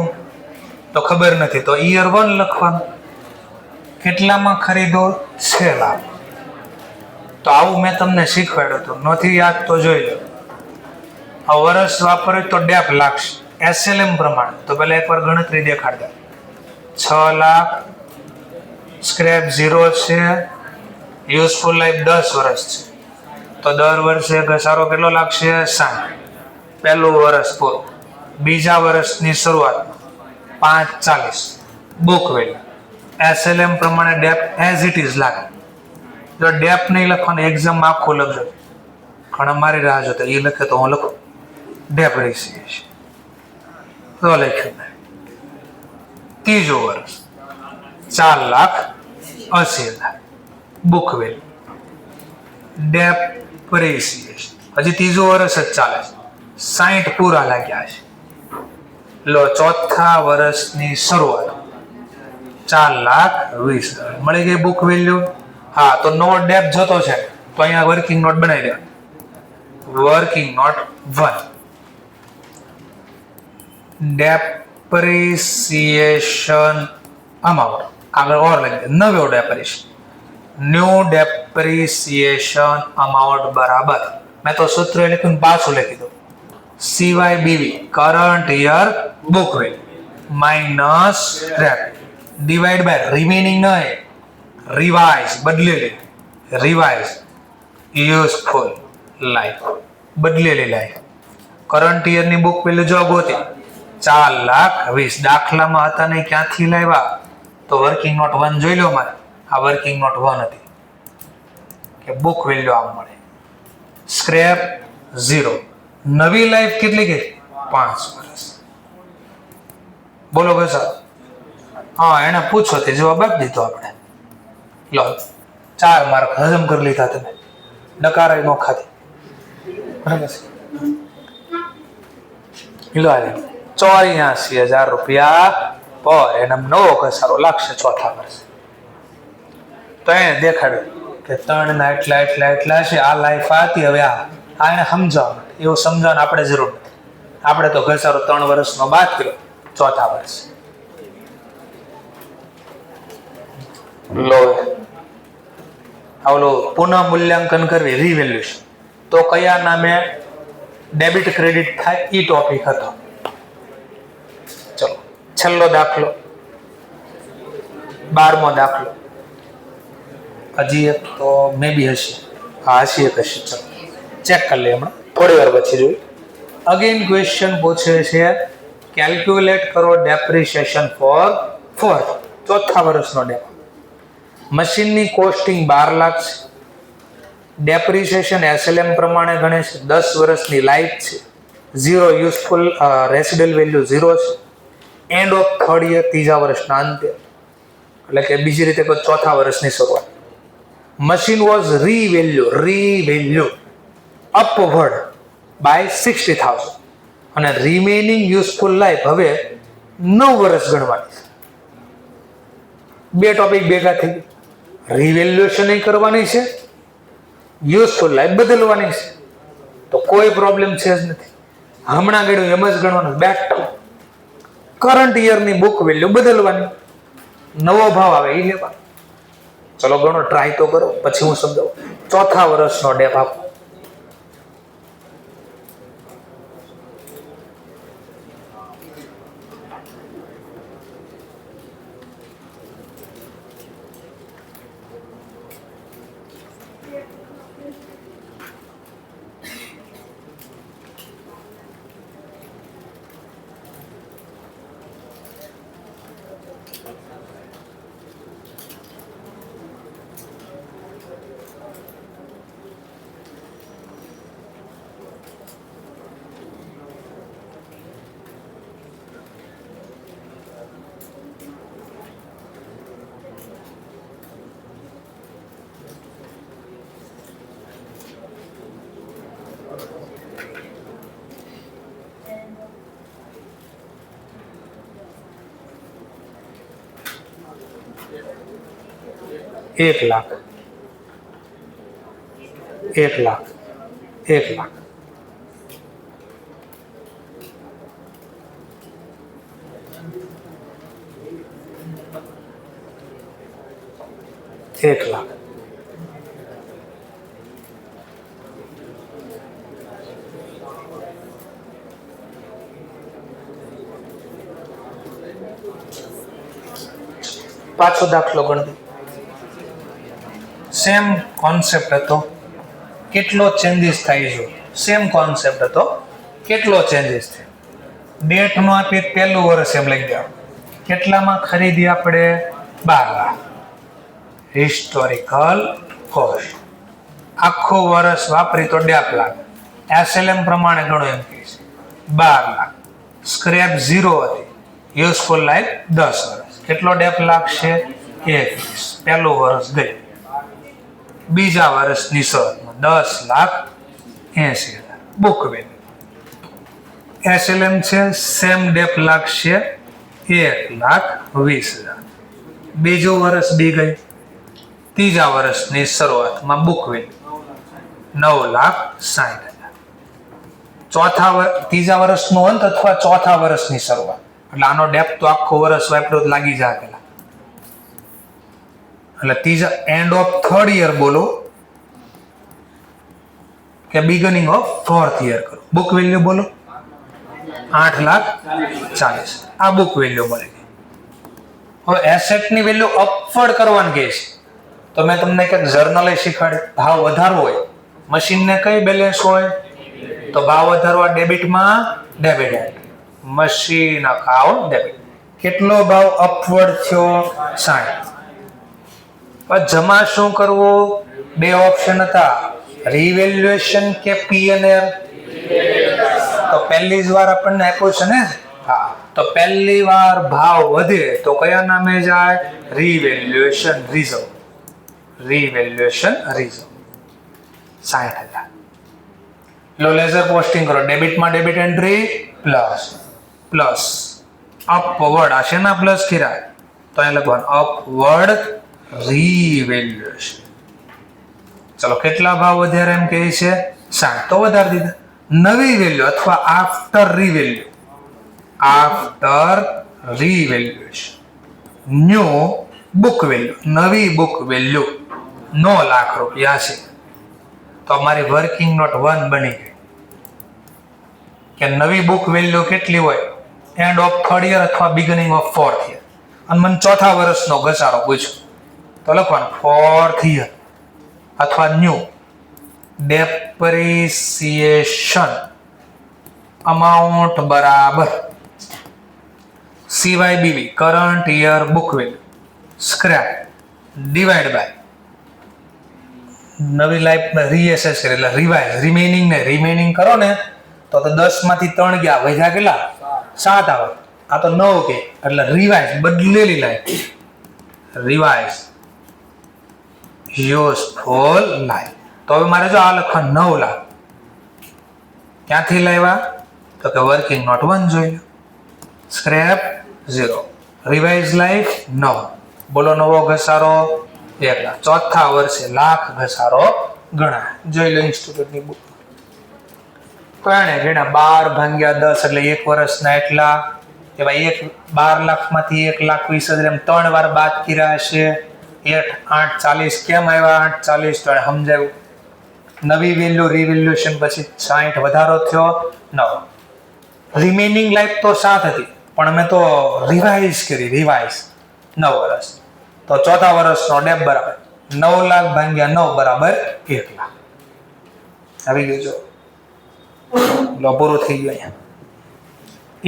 તો ખબર નથી, તો યર 1 લખવાનું. કેટલામાં ખરીદો? 6 લાખ. તો આવું મેં તમને શીખવાડ્યું હતું, નથી યાદ તો જોઈ લો. આ વર્ષ વાપરે તો ડેપ લાગશે SLM પ્રમાણે. તો પહેલા એકવાર ગણતરી દેખાડ દે. 6 લાખ, સ્ક્રેપ 0 છે, યુઝફુલ લાઈફ 10 વર્ષ છે. તો દર વર્ષે ઘસારો કેટલો લાગશે? 60. પહેલું વર્ષ પૂરું. બીજા વર્ષની શરૂઆત 5.40 બુક વેલ્યુ. SLM પ્રમાણે ડેપ એઝ ઇટ ઇઝ લાગે. જો ડેપ નહીં લખવાનું, એક્ઝામ આખું લખજો. ઘણા મારી રાહ જોતા એ લખે તો હું લખું ડેપ રેશિયો તો લખ્યું. ત્રીજું વર્ષ 4,80,000 બુક વેલ્યુ. ડેપ રેશિયો હજી ત્રીજું વર્ષ જ ચાલે છે. 60 પૂરા લાગ્યા છે. લો ચોથા વર્ષની શરૂઆત 4,20,000 મળી ગઈ બુક વેલ્યુ. હા તો નો ડેપ જતો છે તો અહીંયા વર્કિંગ નોટ બનાવી દે. Working note 1. ડેપ્રિસિએશન અમાઉન્ટ આગળ ઓર લખી દે. નવો ડેપ્રિસિએશન, ન્યૂ ડેપ્રિસિએશન અમાઉન્ટ બરાબર, મેં તો સૂત્ર લખ્યું પાછું લખી દો. CYBV current year book value minus dep divide by remaining નહીં, રિવાઇઝ બદલેલી, રિવાઇઝ યુઝફુલ લાઈફ બદલેલી લાઈફ. કરંટ યરની બુક વેલ્યુ જો ગોતી 4,20,000 દાખલામાં હતા ને ક્યાંથી લાવ્યા? તો વર્કિંગ નોટ 1 જોઈ લો. મારે આ વર્કિંગ નોટ 1 હતી કે બુક વેલ્યુ આમ મળે. સ્ક્રેપ 0. નવી લાઈફ કેટલી ગઈ? 5 વર્ષ. બોલો ઘસારો. હા એને પૂછો તે જવાબ આપી દીધો આપણે. લો 4 માર્ક હજમ કરી લીધા તમે. નકારાય નો ખાધી. બરાબર છે. લો 84,000 રૂપિયા પર એને નવો ઘસારો લાગશે ચોથા વર્ષે. તો એને દેખાડ્યું કે 3 ના એટલા એટલા એટલા છે. આ લાઈફ આતી. હવે આ એને સમજાવવાનું, એવું સમજાવવાનું આપણે જરૂર નથી. આપણે તો ઘસારો 3 વર્ષનો બાદ કર્યો ચોથા વર્ષ. લો ઓલો પુનઃ મૂલ્યાંકન કરવી રિવેલ્યુશન, તો કયા નામે ડેબિટ ક્રેડિટ થાય એ ટોપિક હતો. ચલો છેલ્લો દાખલો 12મો દાખલો. હજી એક તો મે બી હશે, હા હશે એક હશે. ચલો ચેક કરી લઈએ હમણાં થોડી વાર પછી જોઈ. અગેન ક્વેશ્ચન પૂછે છે કેલ્ક્યુલેટ કરો ડેપ્રિસિએશન ફોર ફોર્થ, ચોથા વર્ષનો ડેપ. મશીનની કોસ્ટિંગ 12 લાખ છે. ડેપ્રિસિએશન એસએલએમ પ્રમાણે ગણે છે. 10 વર્ષની લાઈફ છે. 0 યુઝફુલ રેસિડ્યુઅલ વેલ્યુ 0 છે. એન્ડ ઓફ થર્ડ યર, ત્રીજા વર્ષના અંતે, એટલે કે બીજી રીતે કોઈ ચોથા વર્ષની શરૂઆત. મશીન વોઝ રીવેલ્યુ અપવર્ડ બાય 60,000 અને રિમેનિંગ યુઝફુલ લાઈફ હવે 9 વર્ષ ગણવાની છે. બે ટોપિક ભેગા થઈ ગયા. રિવેલ્યુએશન કરવાની છે, યુઝફુલ લાઈફ બદલવાની છે, તો કોઈ પ્રોબ્લેમ છે જ નથી. હમણાં ગણ્યું એમ જ ગણવાનું. બેક ટુ કરંટ યરની બુક વેલ્યુ બદલવાની, નવો ભાવ આવે એ લેવાનો. ચલો ગણો, ટ્રાય તો કરો, પછી હું સમજાવું. ચોથા વર્ષનો ડેપ આપો. एक लाख 1 लाख 1 लाख 1 लाख पाछो दाखलो गणती. सेम कॉन्सेप्ट હતો, કેટલો ચેન્જીસ થાય છે. સેમ કોન્સેપ્ટ હતો, કેટલો ચેન્જીસ છે. ડેટ નો આપી પહેલું વર્ષ એમ લઈ ગયા. કેટલામાં ખરીદી આપણે 12 લાખ. હિસ્ટોરિકલ કોસ્ટ આખો વર્ષ વાપરી તો 1.5 લાખ. એસએલએમ પ્રમાણે ગણો એમ કહે છે 12 લાખ. સ્ક્રેપ 0 હતી, યુઝફુલ લાઈફ 10 વર્ષ. કેટલો 1.5 લાખ છે? 21. પહેલું વર્ષ ગયું. બીજા વર્ષની શરૂઆતમાં 10,80,000 બુક વેલ્યુ. એસએલએમ છે સેમ 1.5 લાખ છે, 1,20,000. બીજું વર્ષ બી ગઈ. ત્રીજા વર્ષની શરૂઆતમાં બુક વેલ્યુ 9,60,000. ત્રીજા વર્ષનો અંત અથવા ચોથા વર્ષની શરૂઆત, એટલે આનો ડેપ તો આખો વર્ષ વાપરો લાગી જાય પેલા. એટલે ત્રીજા એન્ડ ઓફ થર્ડ યર બોલો કે બિગનિંગ ઓફ ફોર્થ યર કરો. બુક વેલ્યુ બોલો 8,40,000. આ બુક વેલ્યુ મળી ગઈ. હવે એસેટ ની વેલ્યુ અપવર્ડ કરવાની કહે છે, તો મેં તમને કંઈક જર્નલે શીખવાડ્યું. ભાવ વધારવો હોય, મશીનને કઈ બેલેન્સ હોય, તો ભાવ વધારવા ડેબિટમાં ડેબિટ. Machine account debit. કેટલો ભાવ અપવર્ડ થયો? 60. જમા શું કરવું? બે ઓપ્શન હતા, રિવેલ્યુએશન કે પીએનએલ. તો પહેલી જ વાર આપણને આપ્યું છે ને, હા, તો પહેલી વાર ભાવ વધે તો કયા નામે જાય? રિવેલ્યુએશન રિઝર્વ. રિવેલ્યુએશન રિઝર્વ 60,000. લો લેઝર પોસ્ટિંગ કરો. ડેબિટમાં ડેબિટ એન્ટ્રી પ્લસ અપવર્ડ. આ શેના પ્લસ કર્યા? તો અહીંયા લખવાનું અપવર્ડ રિવેલ્યુએશન. ચલો કેટલા ભાવ વધારે એમ કહે છે? 60. તો વધારી દીધા. નવી વેલ્યુ અથવા આફ્ટર રિવેલ્યુએશન ન્યુ બુક વેલ્યુ. નવી બુક વેલ્યુ 9 લાખ રૂપિયા છે. તો અમારી વર્કિંગ નોટ 1 બની ગઈ. કે નવી બુક વેલ્યુ કેટલી હોય? એન્ડ ઓફ 3rd યર અથવા બિગિનિંગ ઓફ 4th યર. અને મને ચોથા વર્ષનો ઘસારો પૂછ્યો તો લખવાનું 4th યર અથવા ન્યૂ ડેપ્રિસિએશન અમાઉન્ટ બરાબર CYBV current year book value scrap divide by નવી લાઈફ રીએસેસ કરે એટલે રિવાઇઝ રિમેનિંગ કરો ને તો 10 માંથી 3 ગયા વધ્યા કેટલા 7 આવે. આ તો 9 કે એટલે રિવાઇઝ બદલેલી લાઈફ રિવાઇઝ યુઝફુલ લાઈફ. તો હવે મારે જો આ લખવા 9 લાખ ક્યાંથી લાવ્યા તો કે વર્કિંગ નોટ 1 જોઈ લો સ્ક્રેપ 0 રિવાઇઝ લાઈફ 9 બોલો નવો ઘસારો 1 લાખ. ચોથા વર્ષે લાખ ઘસારો ગણા જોઈ લો ઇન્સ્ટિટ્યૂટની બુક. તો એને જેના 12 ભાગ્યા 10 એટલે 1 વર્ષના એટલા કે ભાઈ 12 લાખમાંથી 1,20,000 એમ 3 વાર બાદ કર્યા હશે. 8,40 કેમ આવ્યા 8,40 તો સમજાયું. નવી વેલ્યુ રિવેલ્યુશન પછી 60 વધારો થયો 9. રિમેનિંગ લાઈફ તો 7 હતી પણ અમે તો રિવાઇઝ 9 વર્ષ. તો ચોથા વર્ષનો ડેપ બરાબર 9 લાખ ભાગ્યા 9 બરાબર 1 લાખ. આવી ગયું જો લો પૂરું થઈ ગયું. અહીંયા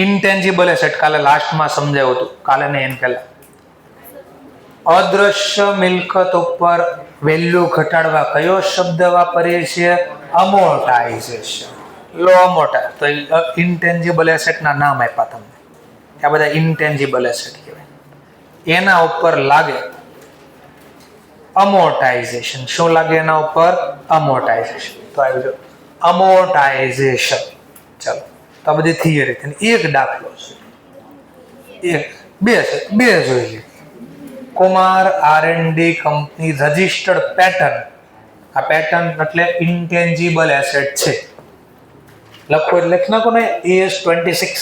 ઇન્ટેન્જિબલ એસેટ કાલે લાસ્ટમાં સમજાવ્યું હતું કાલે ને એમ પહેલા. અદ્રશ્ય મિલકત ઉપર વેલ્યુ ઘટાડવા કયો શબ્દ વાપરીએ છીએ? અમોર્ટાઇઝેશન. લો અમોર્ટાઇઝ તો ઇન્ટેન્જિબલ એસેટના નામ આપ્યા તમને. આ બધા ઇન્ટેન્જિબલ એસેટ કહેવાય. એના ઉપર લાગે અમોર્ટાઇઝેશન. શું લાગે એના ઉપર? અમોર્ટાઇઝેશન. તો આવી જાઓ અમોર્ટાઇઝેશન. ચાલો તો આ બધી થિયરી થઈને એક દાખલો છે. બે જોઈ લે. Kumar R&D company registered pattern. આ પેટર્ન એટલે ઇન્ટેન્જિબલ એસેટ છે. લખો એટલે લખી નાખો ને AS26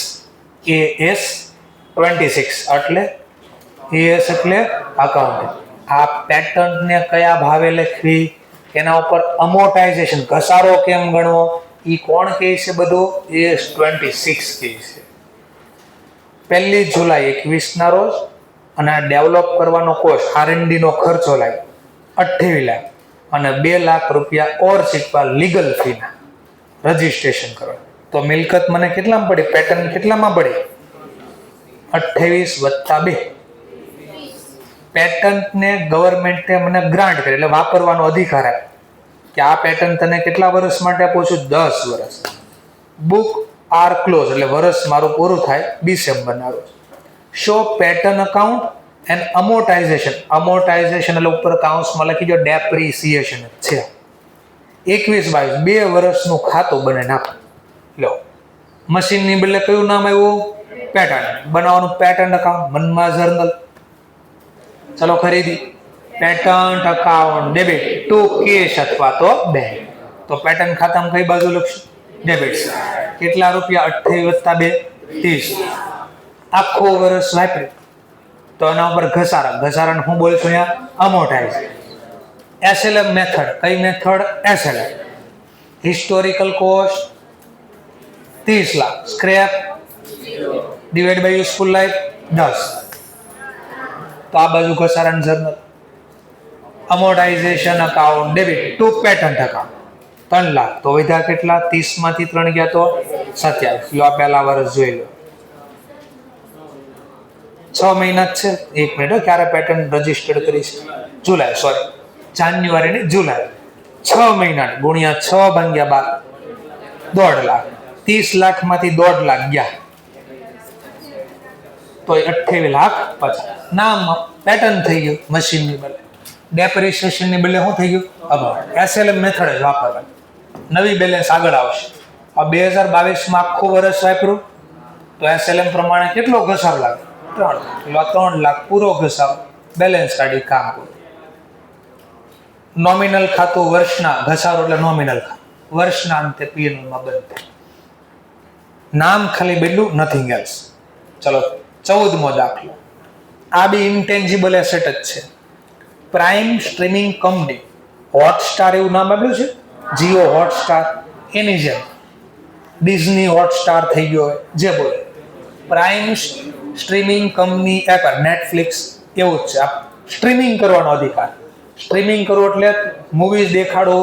એટલે અકાઉન્ટ. આ પેટર્ન ને કયા ભાવે લખવી એના ઉપર અમોર્ટાઇઝેશન ઘસારો કેમ ગણવો ઈ કોણ કહે છે? બધું AS26 કહે છે. 1 જુલાઈ 21 ના રોજ અને આ ડેવલપ કરવાનો કોસ્ટ R&D નો ખર્ચો લાગ્યો 28 લાખ અને 2 લાખ રૂપિયા ઓર શીખવા લીગલ ફીના રજીસ્ટ્રેશન કરવા. તો મિલકત મને કેટલામાં પડી? પેટર્ન કેટલામાં પડી? 28 + 2. પેટર્ન ને ગવર્મેન્ટે મને ગ્રાન્ટ કરી એટલે વાપરવાનો અધિકાર આપ્યો કે આ પેટર્ન તને કેટલા વર્ષ માટે આપું છું? 10 વર્ષ. બુક આર ક્લોઝ એટલે વર્ષ મારું પૂરું થાય ડિસેમ્બરના રોજ. Show pattern account and amortisation. Amortisation એટલે ઉપર કાઉન્સમાં લખી દો ડેપ્રિસિએશન છે. 21-22 2 વર્ષનું ખાતું બને નાખો. લો મશીનની બદલે કયું નામ આવ્યું? પેટર્ન. બનાવવાનું પેટર્ન અકાઉન્ટ. મનમાં જર્નલ. ચલો ખરીદી patent account debit to cash અથવા તો બેંક. તો પેટર્ન ખાતામાં કઈ બાજુ લખશું? ડેબિટ. કેટલા રૂપિયા? 28 + 2 30. આખો વર્ષ વાપર્યું તો એના ઉપર ઘસારાને હું બોલું છું અહીંયા? અમોર્ટાઇઝ. SLM method. કઈ method? SLM. Historical cost 30 lakh. Scrap divide by useful life 10. તો આ બાજુ ઘસારાનું journal. Amortisation account debit to pattern account 3 lakh. તો વધ્યા કેટલા? 30 માંથી 3 ગયા તો 27. લો પહેલા વર્ષ જોઈ લો. 6 મહિના જ છે. 1 મિનિટ ક્યારે પેટર્ન રજીસ્ટર્ડ કરી છે? જુલાઈ જાન્યુઆરી ને જુલાઈ. 6 મહિના ગુણ્યા 6 ભાગ્યા 12 1.5 લાખ. 30 લાખ માંથી 1.5 લાખ ગયા તો 28 લાખ 50. નામ પેટર્ન થઈ ગયું. મશીનની બદલે ડેપ્રિસિએશનની બદલે શું થઈ ગયું? SLM મેથડ જ વાપરવાની. નવી બેલેન્સ આગળ આવશે. આ 2022માં આખું વર્ષ વાપર્યું તો SLM પ્રમાણે કેટલો ઘસારો લાગે? 3 લાખ પૂરો ઘસારો. બેલેન્સ કાઢી કામ પૂરું. નોમિનલ ખાતું વર્ષના ઘસારો એટલે નોમિનલ ખાતું વર્ષના અંતે P&L માં બંધ થાય. નામ ખાલી બદલું, નથિંગ એલ્સ. ચલો 14મો દાખલો. આ બી ઇન્ટેન્જિબલ એસેટ જ છે. પ્રાઇમ સ્ટ્રીમિંગ કંપની હોટસ્ટાર એવું નામ આપ્યું છે, જીઓ હોટસ્ટાર, એની જેમ ડિઝની હોટસ્ટાર થઈ ગયો હોય, જે બોલે prime streaming company app, Netflix એવું જ છે. આ સ્ટ્રીમિંગ કરવાનો અધિકાર. સ્ટ્રીમિંગ કરવો એટલે મૂવીઝ દેખાડો,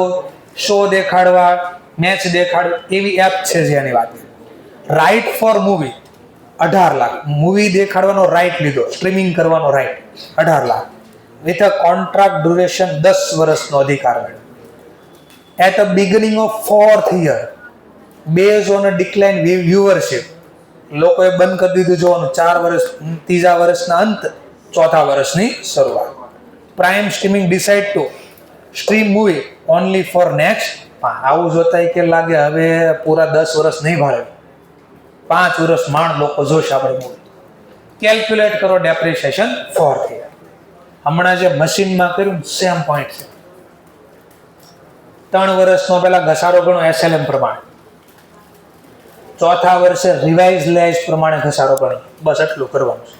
શો દેખાડવા, મેચ દેખાડવી, એવી એપ છે જેની વાત. Right for movie 18 lakh, movie દેખાડવાનો રાઇટ લીધો, સ્ટ્રીમિંગ કરવાનો right 18 lakh, with a contract duration 10 વર્ષનો અધિકાર મળ્યો. At a beginning of 4th year base on a decline viewership, લોકોએ બંધ કરી દીધું જોવાનું 4 વર્ષ, ત્રીજા વર્ષના અંત, ચોથા વર્ષની શરૂઆત. Prime streaming decide to stream movie only for next. આવું જોતા કે લાગે હવે પૂરા 10 વર્ષ નહીં ભાડે, 5 વર્ષ માંડ લોકો જોશે આપણે મૂવી. કેલ્ક્યુલેટ કરો ડેપ્રિસિએશન 4th year. હમણાં જે મશીનમાં કર્યું સેમ પોઈન્ટ છે. 3 વર્ષનો પેલા ઘસારો ગણો SLM પ્રમાણે, ચોથા વર્ષે રિવાઇઝ લેજ પ્રમાણે ઘસારો ગણો, બસ એટલું કરવાનું છે.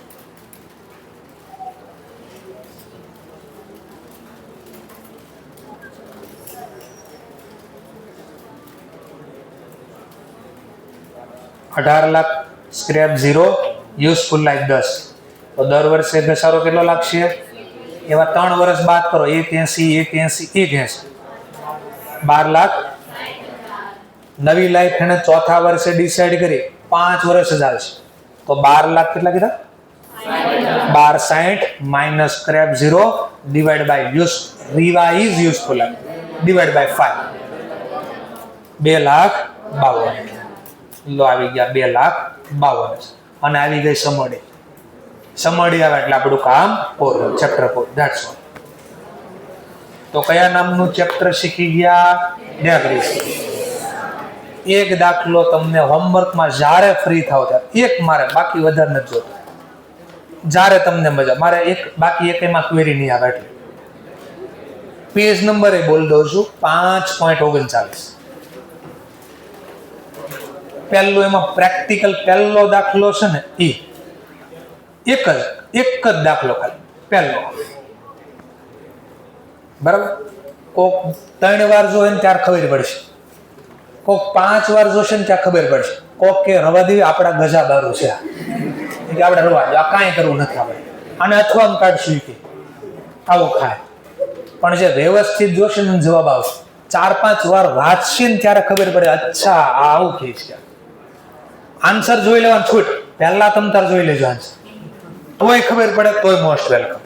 $18 લાખ સ્ક્રેપ 0, યુઝફુલ લાઈફ 10, તો દર વર્ષે ઘસારો કેટલો લાગશે? એવા 3 વર્ષ બાદ કરો, 1.80, 12 લાખ. નવી લાઈફ એને ચોથા વર્ષે ડિસાઈડ કરી 5 વર્ષ જ આવશે, તો 12 લાખ કેટલા કીધા? 1260 minus scrap 0 divide by revise useful life divide by 5, 2,52,000. લો આવી ગયા 2,52,000. અને આવી ગઈ સમડી. સમડી આવે એટલે આપણું કામ પૂરું, ચેપ્ટર પૂરું. That's all. તો કયા નામનું ચેપ્ટર શીખી ગયા? ડેપ્રિસિએશન. એક દાખલો તમને હોમવર્કમાં જ્યારે ફ્રી થાવ ત્યારે એક મારે, બાકી વધારે નથી જોતો. જ્યારે તમને મજા, મારે એક બાકી એકેમાં ક્વેરી નહીં આવે એટલે. પેજ નંબર એ બોલી દઉં છું, 5.39. પહેલું એમાં પ્રેક્ટિકલ પહેલો દાખલો છે ને, એક જ દાખલો ખાલી પહેલો. બરાબર? કોક 3 વાર જોવે ને ત્યારે ખબર પડશે, કોક 5 વાર જોશે ને ત્યાં ખબર પડશે, કોક કે રવા દેવી આપણા ગજા દારૂ છે, કે આપણે રવા દે, આ કાંઈ કરવું નથી આપણે, અને અથવા કાઢશું કે આવું ખાય. પણ જે વ્યવસ્થિત જોશે ને જવાબ આવશે. 4-5 વાર વાંચશે ને ત્યારે ખબર પડે, અચ્છા આ આવું કે છે. આન્સર જોઈ લેવાનું છૂટ, પહેલા તમ તાર જોઈ લેજો આન્સર, તોય ખબર પડે, તોય મોસ્ટ વેલકમ.